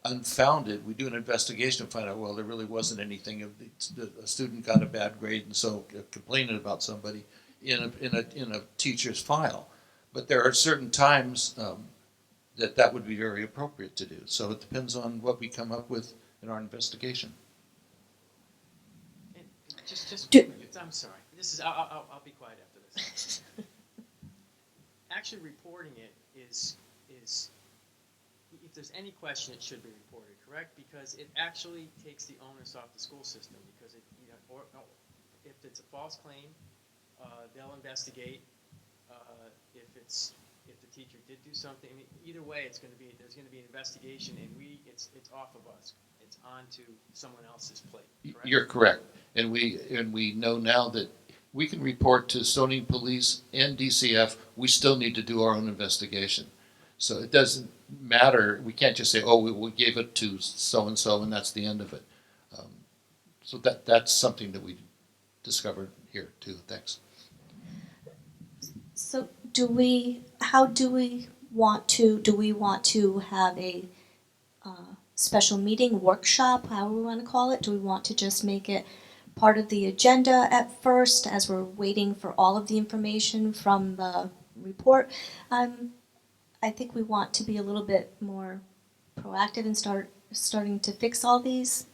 unfounded. We do an investigation and find out, well, there really wasn't anything. A student got a bad grade, and so complaining about somebody in a teacher's file. But there are certain times that would be very appropriate to do. So it depends on what we come up with in our investigation. And I'm sorry. I'll be quiet after this. Actually, reporting it is if there's any question, it should be reported, correct? Because it actually takes the onus off the school system. Because if it's a false claim, they'll investigate. If the teacher did do something, I mean, either way, there's going to be an investigation, and it's off of us. It's on to someone else's plate. Correct? You're correct, and we know now that we can report to Stonington Police and DCF. We still need to do our own investigation, so it doesn't matter. We can't just say, "Oh, we gave it to so and so," and that's the end of it. So that's something that we discovered here too. Thanks. So do we want to have a special meeting, workshop, however we want to call it? Do we want to just make it part of the agenda at first as we're waiting for all of the information from the report? I think we want to be a little bit more proactive and starting to fix all these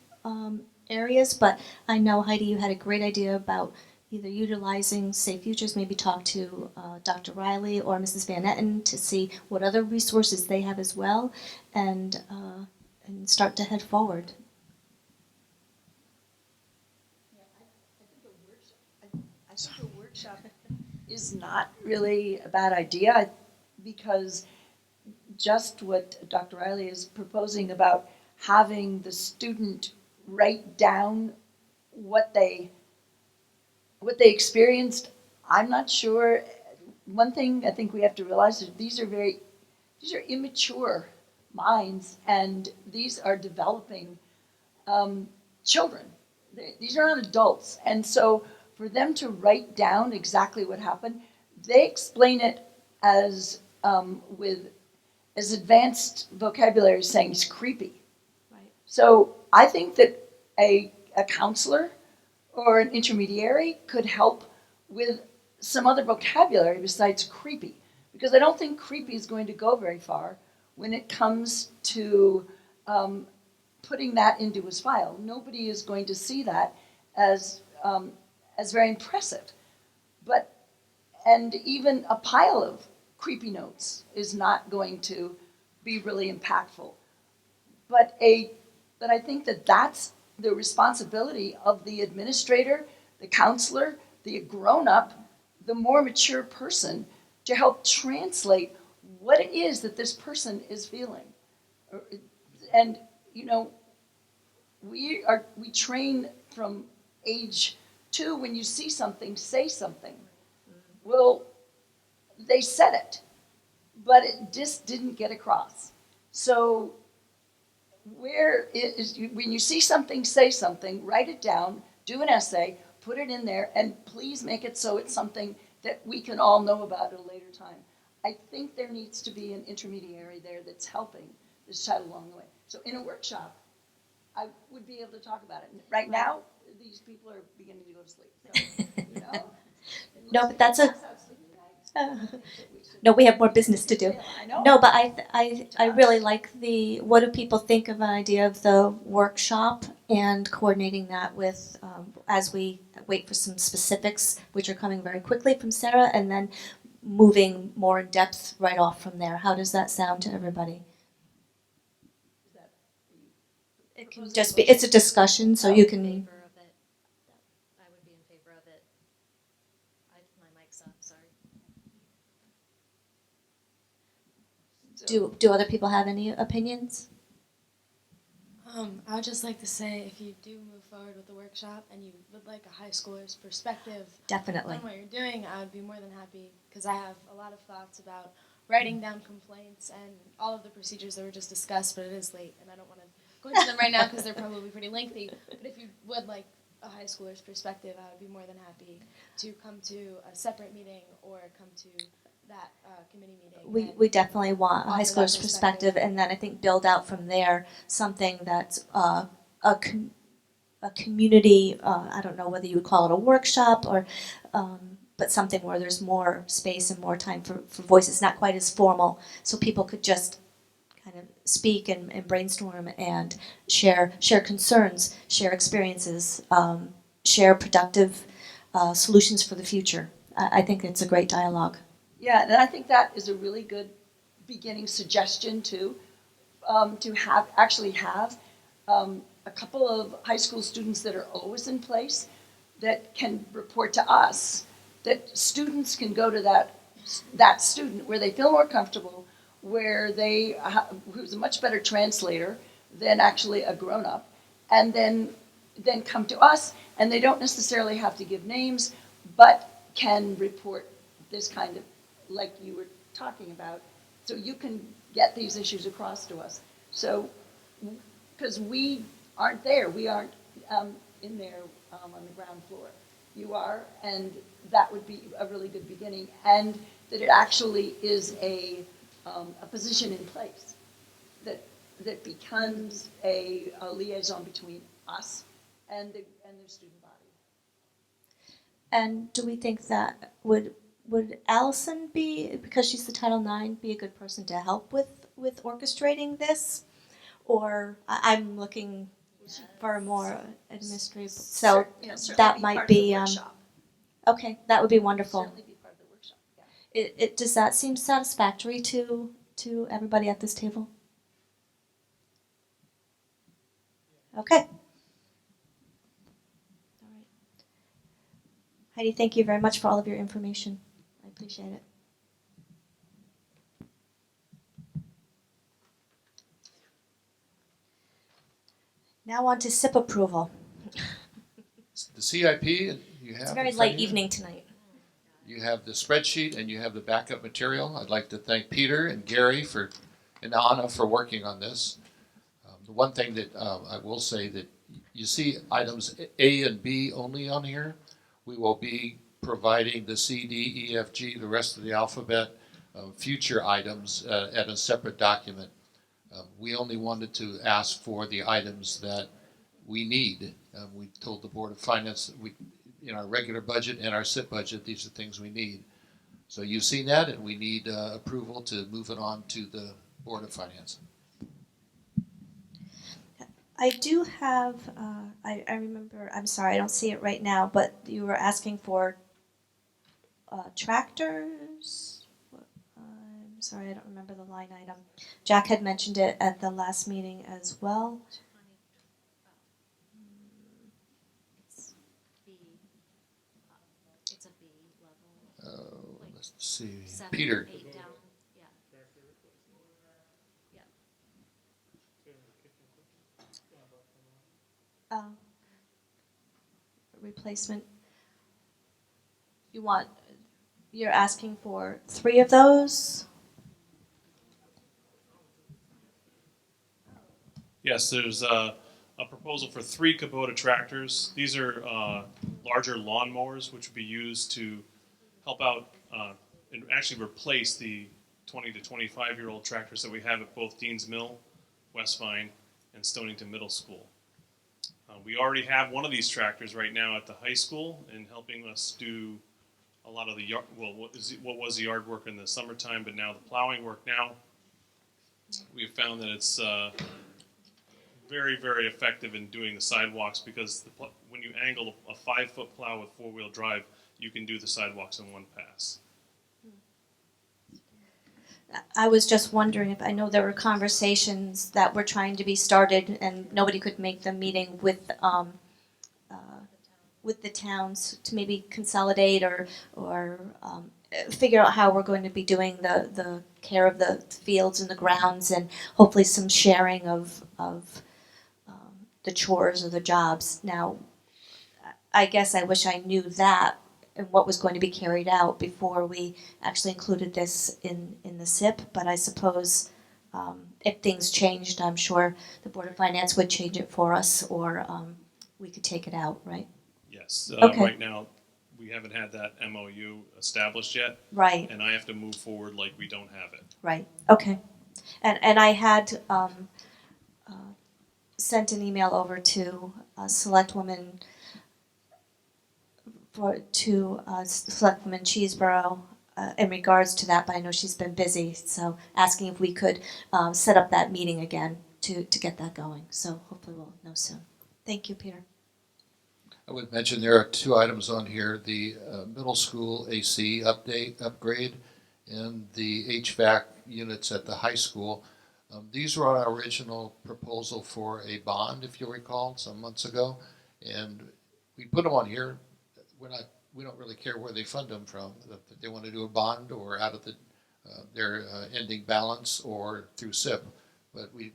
areas, but I know, Heidi, you had a great idea about either utilizing Safe Futures, maybe talk to Dr. Riley or Mrs. Van Etten to see what other resources they have as well, and start to head forward. I think a workshop is not really a bad idea, because just what Dr. Riley is proposing about having the student write down what they experienced, I'm not sure. One thing I think we have to realize is these are immature minds, and these are developing children. These are not adults, and so for them to write down exactly what happened, they explain it as advanced vocabulary, saying it's creepy. Right. So I think that a counselor or an intermediary could help with some other vocabulary besides creepy, because I don't think creepy is going to go very far when it comes to putting that into his file. Nobody is going to see that as very impressive. And even a pile of creepy notes is not going to be really impactful. But I think that that's the responsibility of the administrator, the counselor, the grown-up, the more mature person, to help translate what it is that this person is feeling. And we train from age 2, when you see something, say something. Well, they said it, but it just didn't get across. So when you see something, say something, write it down, do an essay, put it in there, and please make it so it's something that we can all know about at a later time. I think there needs to be an intermediary there that's helping this child along the way. So in a workshop, I would be able to talk about it. Right now, these people are beginning to go to sleep, so, you know. No, but that's a, no, we have more business to do. I know. No, but I really like what do people think of the idea of the workshop and coordinating that with, as we wait for some specifics, which are coming very quickly from Sarah, and then moving more in depth right off from there. How does that sound to everybody? It can just be, it's a discussion, so you can. I would be in favor of it. My mic's off, sorry. Do other people have any opinions? I would just like to say, if you do move forward with the workshop and you would like a high schooler's perspective Definitely. on what you're doing, I would be more than happy, because I have a lot of thoughts about writing down complaints and all of the procedures that were just discussed, but it is late and I don't want to go into them right now because they're probably pretty lengthy. But if you would like a high schooler's perspective, I would be more than happy to come to a separate meeting or come to that committee meeting. We definitely want a high offer that school's perspective, and then I think build out from there something that's a community, I don't know whether you would call it a workshop or, but something where there's more space and more time for voices, not quite as formal, so people could just kind of speak and brainstorm and share concerns, share experiences, share productive solutions for the future. I think it's a great dialogue. Yeah, and I think that is a really good beginning suggestion too, to have a couple of high school students that are always in place that can report to us, that students can go to that student where they feel more comfortable, where who's a much better translator than actually a grown-up, and then come to us, and they don't necessarily have to give names, but can report this kind of, like you were talking about, so you can get these issues across to us. So, because we aren't there, we aren't in there on the ground floor. You are, and that would be a really good beginning, and that it actually is a position in place that becomes a liaison between us and the student body. And do we think that would Allison be, because she's the Title IX, be a good person to help with orchestrating this? Or I'm looking for more administrative, so that might be, okay, that would be wonderful. Certainly be part of the workshop, yeah. Does that seem satisfactory to everybody at this table? Okay. All right. Heidi, thank you very much for all of your information. I appreciate it. Now on to SIP approval. The CIP, you have. It's a very in front light of you. evening tonight. You have the spreadsheet and you have the backup material. I'd like to thank Peter and Gary and Anna for working on this. The one thing that I will say that you see items A and B only on here. We will be providing the C, D, E, F, G, the rest of the alphabet, future items at a separate document. We only wanted to ask for the items that we need. We told the Board of Finance that in our regular budget and our SIP budget, these are things we need. So you've seen that, and we need approval to move it on to the Board of Finance. I do have, I remember, I'm sorry, I don't see it right now, but you were asking for tractors? I'm sorry, I don't remember the line item. Jack had mentioned it at the last meeting as well. It's a B level. Let's see. 7, Peter. 8 down. Yeah. Replacement. You're asking for 3 of those? Yes, there's a proposal for 3 Kubota tractors. These are larger lawnmowers which would be used to help out and actually replace the 20 to 25-year-old tractors that we have at both Dean's Mill, West Vine, and Stonington Middle School. We already have one of these tractors right now at the high school and helping us do a lot of the yard, well, what was the yard work in the summertime, but now the plowing work now. We've found that it's very, very effective in doing the sidewalks because when you angle a 5-foot plow with 4-wheel drive, you can do the sidewalks in one pass. I was just wondering if, I know there were conversations that were trying to be started and nobody could make the meeting with the towns to maybe consolidate or figure out how we're going to be doing the care of the fields and the grounds and hopefully some sharing of the chores or the jobs. Now, I guess I wish I knew that and what was going to be carried out before we actually included this in the SIP, but I suppose if things changed, I'm sure the Board of Finance would change it for us, or we could take it out, right? Yes. Okay. Right now, we haven't had that MOU established yet. Right. And I have to move forward like we don't have it. Right, okay. And I had sent an email over to Selectwoman Selectwoman Cheeseborough in regards to that, but I know she's been busy, so asking if we could set up that meeting again to get that going. So hopefully we'll know soon. Thank you, Peter. I would mention there are 2 items on here, the middle school AC upgrade and the HVAC units at the high school. These were on our original proposal for a bond, if you recall, some months ago, and we put them on here. We don't really care where they fund them from, if they want to do a bond or out of their ending balance or through SIP, but we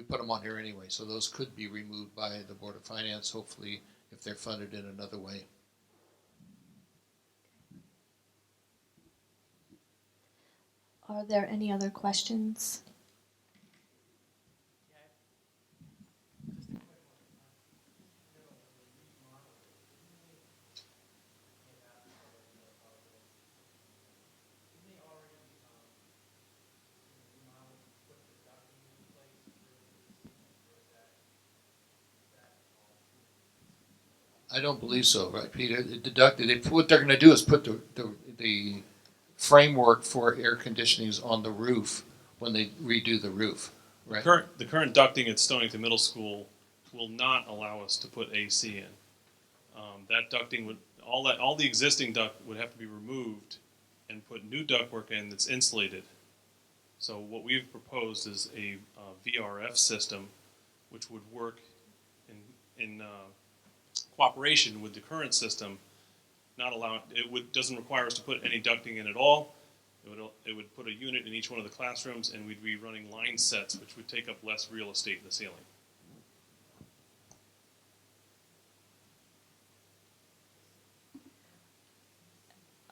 put them on here anyway, so those could be removed by the Board of Finance, hopefully, if they're funded in another way. Are there any other questions? I don't believe so, right, Peter? What they're going to do is put the framework for air conditioning on the roof when they redo the roof, right? The current ducting at Stonington Middle School will not allow us to put AC in. That ducting would all the existing duct would have to be removed and put new ductwork in that's insulated. So what we've proposed is a VRF system, which would work in cooperation with the current system. Doesn't require us to put any ducting in at all. It would put a unit in each one of the classrooms, and we'd be running line sets, which would take up less real estate in the ceiling.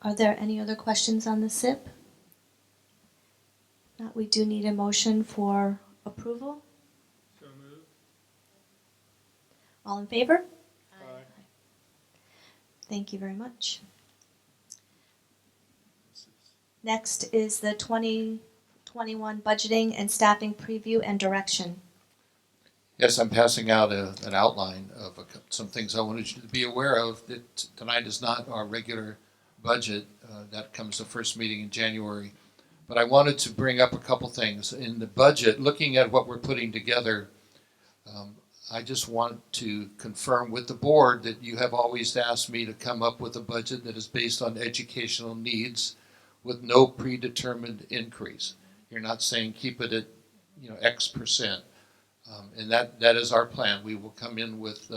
Are there any other questions on the SIP? Not, we do need a motion for approval. So moved. All in favor? Aye. Thank you very much. Next is the 2021 budgeting and staffing preview and direction. Yes, I'm passing out an outline of some things I wanted you to be aware of. That tonight is not our regular budget. That comes the first meeting in January. But I wanted to bring up a couple things. In the budget, looking at what we're putting together, I just want to confirm with the board that you have always asked me to come up with a budget that is based on educational needs with no predetermined increase. You're not saying keep it at X percent. And that is our plan. We will come in with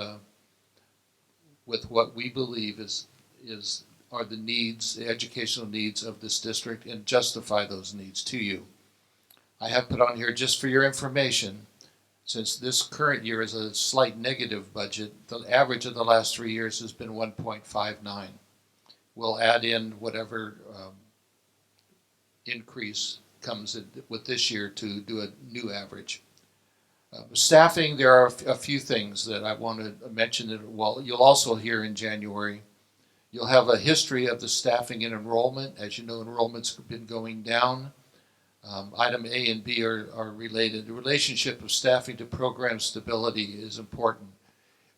what we believe are the needs, the educational needs of this district, and justify those needs to you. I have put on here, just for your information, since this current year is a slight negative budget, the average of the last 3 years has been 1.59. We'll add in whatever increase comes with this year to do a new average. Staffing, there are a few things that I want to mention. You'll also hear in January. You'll have a history of the staffing and enrollment. As you know, enrollment's been going down. Item A and B are related. The relationship of staffing to program stability is important.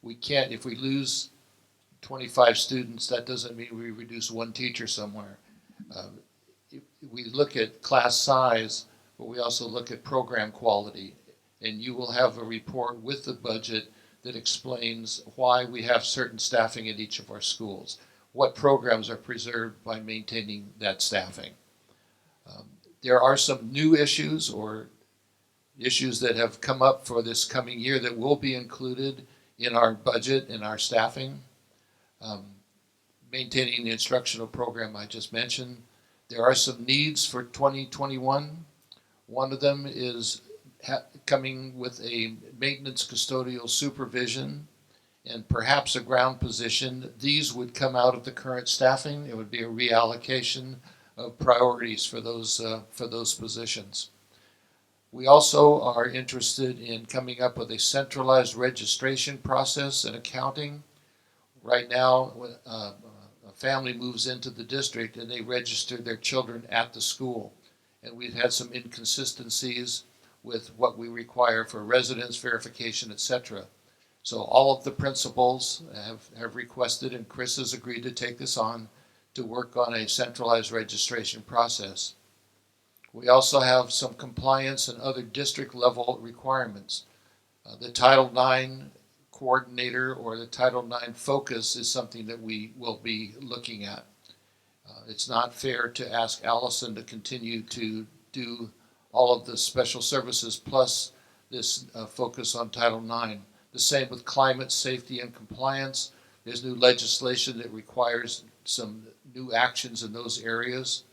We can't, if we lose 25 students, that doesn't mean we reduce one teacher somewhere. We look at class size, but we also look at program quality. And you will have a report with the budget that explains why we have certain staffing at each of our schools, what programs are preserved by maintaining that staffing. There are some new issues or issues that have come up for this coming year that will be included in our budget and our staffing. Maintaining the instructional program I just mentioned. There are some needs for 2021. One of them is coming with a maintenance custodial supervision and perhaps a ground position. These would come out of the current staffing. It would be a reallocation of priorities for those positions. We also are interested in coming up with a centralized registration process and accounting. Right now, a family moves into the district and they register their children at the school. And we've had some inconsistencies with what we require for residence verification, etc. So all of the principals have requested, and Chris has agreed to take this on, to work on a centralized registration process. We also have some compliance and other district level requirements. The Title IX coordinator or the Title IX focus is something that we will be looking at. It's not fair to ask Allison to continue to do all of the special services plus this focus on Title IX. The same with climate safety and compliance. There's new legislation that requires some new actions in those areas.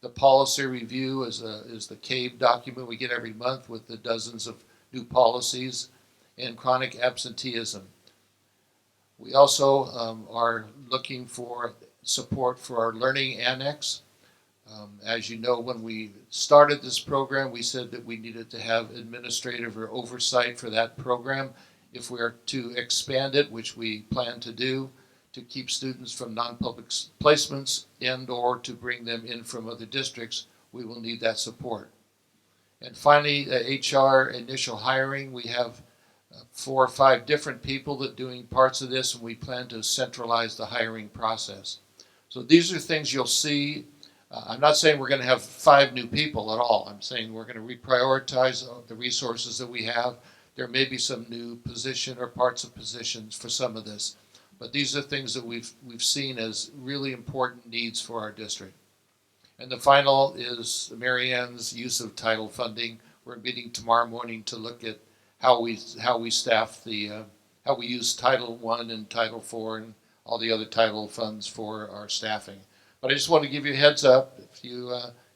The policy review is the CAVE document we get every month with the dozens of new policies, and chronic absenteeism. We also are looking for support for our learning annex. As you know, when we started this program, we said that we needed to have administrative or oversight for that program. If we are to expand it, which we plan to do, to keep students from non-public placements and or to bring them in from other districts, we will need that support. And finally, HR initial hiring. We have 4 or 5 different people that are doing parts of this, and we plan to centralize the hiring process. So these are things you'll see. I'm not saying we're going to have 5 new people at all. I'm saying we're going to reprioritize the resources that we have. There may be some new position or parts of positions for some of this. But these are things that we've seen as really important needs for our district. And the final is Mary Ann's use of title funding. We're meeting tomorrow morning to look at how we staff how we use Title I and Title IV and all the other title funds for our staffing. But I just want to give you a heads up. If you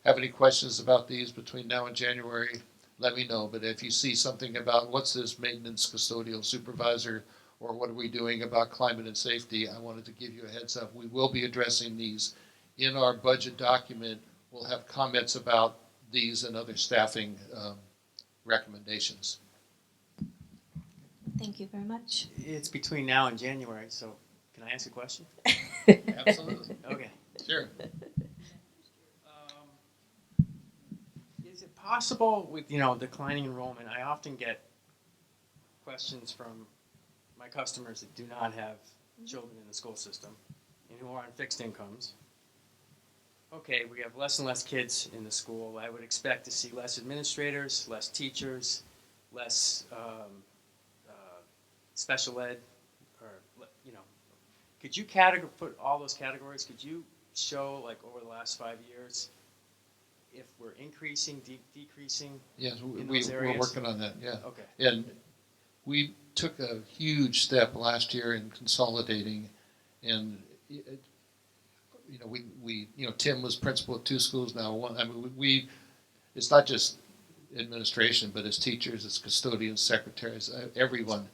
have any questions about these between now and January, let me know. But if you see something about what's this maintenance custodial supervisor, or what are we doing about climate and safety, I wanted to give you a heads up. We will be addressing these in our budget document. We'll have comments about these and other staffing recommendations. Thank you very much. It's between now and January, so can I ask a question? Absolutely. Okay. Sure. Is it possible with, declining enrollment, I often get questions from my customers that do not have children in the school system and who are on fixed incomes. Okay, we have less and less kids in the school. I would expect to see less administrators, less teachers, less special ed, or, could you put all those categories? Could you show, like, over the last 5 years, if we're increasing, decreasing Yes, in those areas? we're working on that, yeah. Okay. And we took a huge step last year in consolidating, and Tim was principal at 2 schools now. It's not just administration, but it's teachers, it's custodians, secretaries, everyone.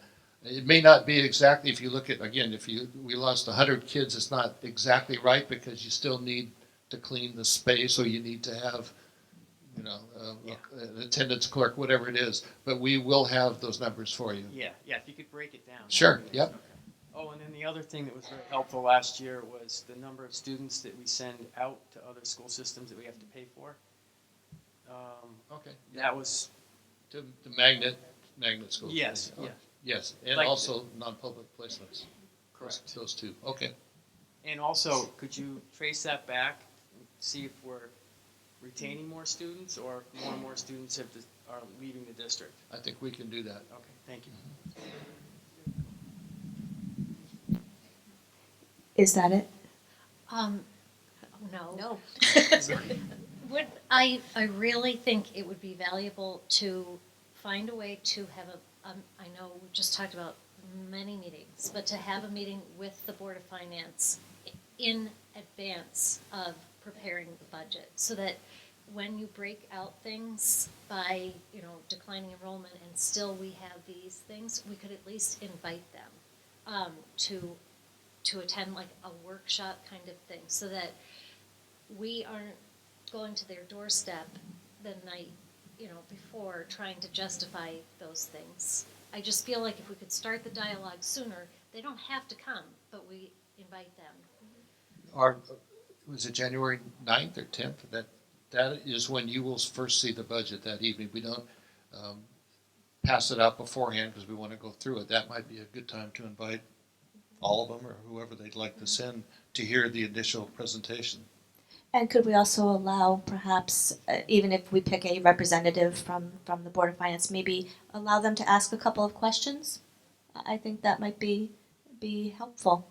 It may not be exactly, if you look at, again, we lost 100 kids, it's not exactly right because you still need to clean the space, or you need to have, an attendance clerk, whatever it is. But we will have those numbers for you. Yeah, if you could break it down. Sure, yep. Okay. Oh, and then the other thing that was very helpful last year was the number of students that we send out to other school systems that we have to pay for. Okay. That was, The magnet school. Yes, Oh, yeah. Yes, and Like- also non-public placements. correct. Those two, okay. And also, could you trace that back, and see if we're retaining more students, or if more and more students are leaving the district? I think we can do that. Okay, thank you. Is that it? No. No. I really think it would be valuable to find a way to have I know we just talked about many meetings, but to have a meeting with the Board of Finance in advance of preparing the budget, so that when you break out things by, declining enrollment and still we have these things, we could at least invite them to attend like a workshop kind of thing, so that we aren't going to their doorstep the night, before, trying to justify those things. I just feel like if we could start the dialogue sooner, they don't have to come, but we invite them. Was it January 9th or 10th? That is when you will first see the budget that evening. We don't pass it out beforehand because we want to go through it. That might be a good time to invite all of them or whoever they'd like to send to hear the initial presentation. And could we also allow, perhaps, even if we pick a representative from the Board of Finance, maybe allow them to ask a couple of questions? I think that might be helpful.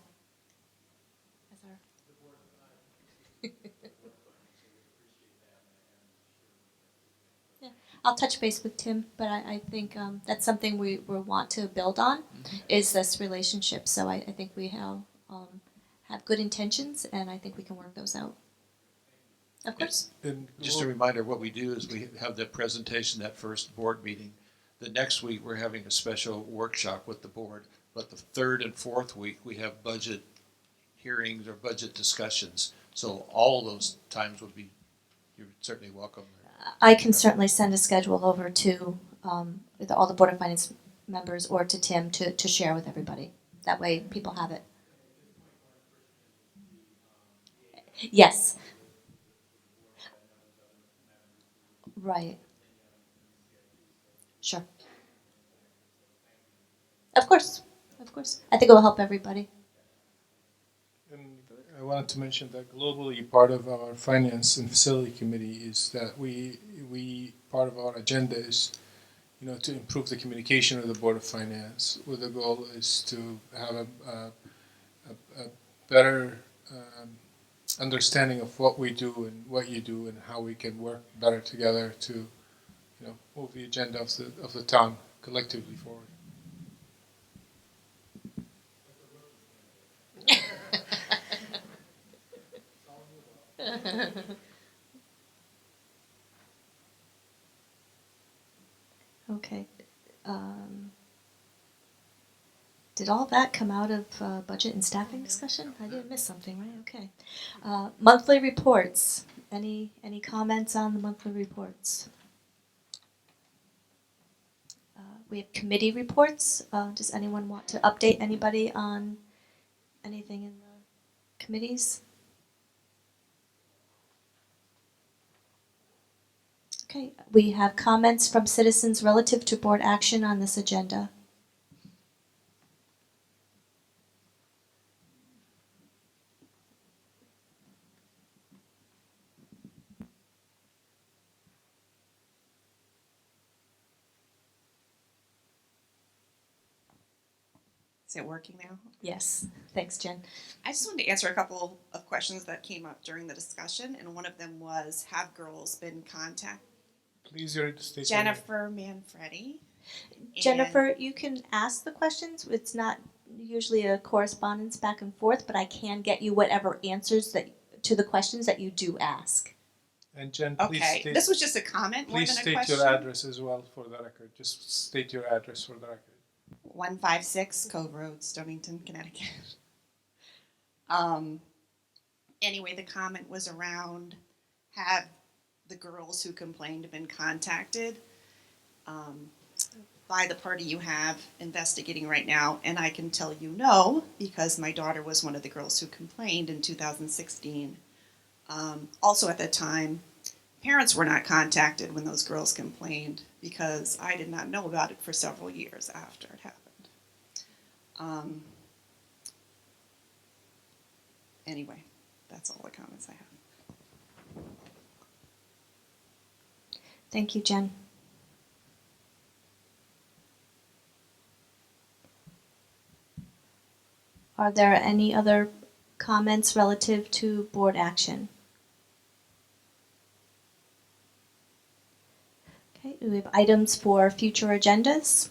Yeah, I'll touch base with Tim, but I think that's something we want to build on, is this relationship. So I think we have good intentions, and I think we can work those out. Of course. And Just a reminder, what we do is we have the presentation, that first board meeting. The next week, we're having a special workshop with the board. But the third and fourth week, we have budget hearings or budget discussions. So all those times would be, you're certainly welcome. I can certainly send a schedule over to all the Board of Finance members or to Tim to share with everybody. That way people have it. Yes. Right. Sure. Of course. Of course. I think it will help everybody. And I wanted to mention that globally, part of our finance and facility committee is that we part of our agenda is, to improve the communication with the Board of Finance. With the goal is to have a better understanding of what we do and what you do and how we can work better together to, move the agenda of the town collectively forward. Okay. Did all that come out of budget and staffing discussion? I didn't miss something, right? Okay. Monthly reports. Any comments on the monthly reports? We have committee reports. Does anyone want to update anybody on anything in the committees? Okay, we have comments from citizens relative to board action on this agenda. Is it working now? Yes, thanks, Jen. I just wanted to answer a couple of questions that came up during the discussion, and one of them was, have girls been contacted? Please, your state. Jennifer Manfredi. Jennifer, you can ask the questions. It's not usually a correspondence back and forth, but I can get you whatever answers to the questions that you do ask. And Jen, please Okay, state, this was just a comment more please than a state question. your address as well for the record. Just state your address for the record. 156 Cove Road, Stonington, Connecticut. Anyway, the comment was around, have the girls who complained been contacted by the party you have investigating right now? And I can tell you no, because my daughter was one of the girls who complained in 2016. Also at that time, parents were not contacted when those girls complained because I did not know about it for several years after it happened. Anyway, that's all the comments I have. Thank you, Jen. Are there any other comments relative to board action? Okay, we have items for future agendas.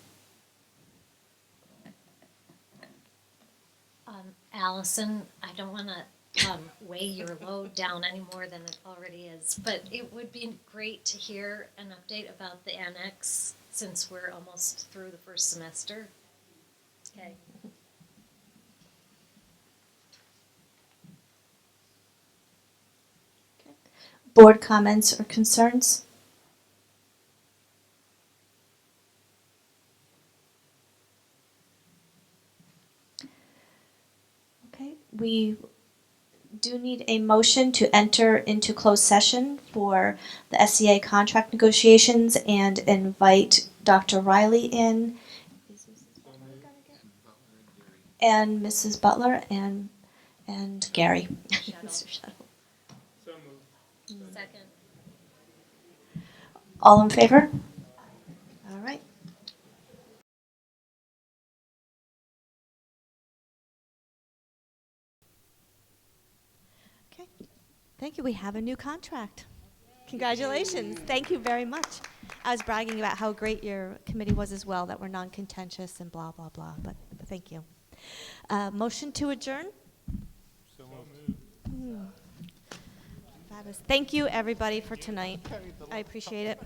Allison, I don't want to weigh your load down any more than it already is, but it would be great to hear an update about the annex since we're almost through the first semester. Okay. Board comments or concerns? Okay, we do need a motion to enter into closed session for the SEA contract negotiations and invite Dr. Riley in and Mrs. Butler and Gary. Mr. Shuttle. So moved. Second. All in favor? All right. Okay. Thank you. We have a new contract. Congratulations. Thank you very much. I was bragging about how great your committee was as well, that we're non-contentious and blah, blah, blah, but thank you. Motion to adjourn? So moved. Fabulous. Thank you, everybody, for tonight. I appreciate it.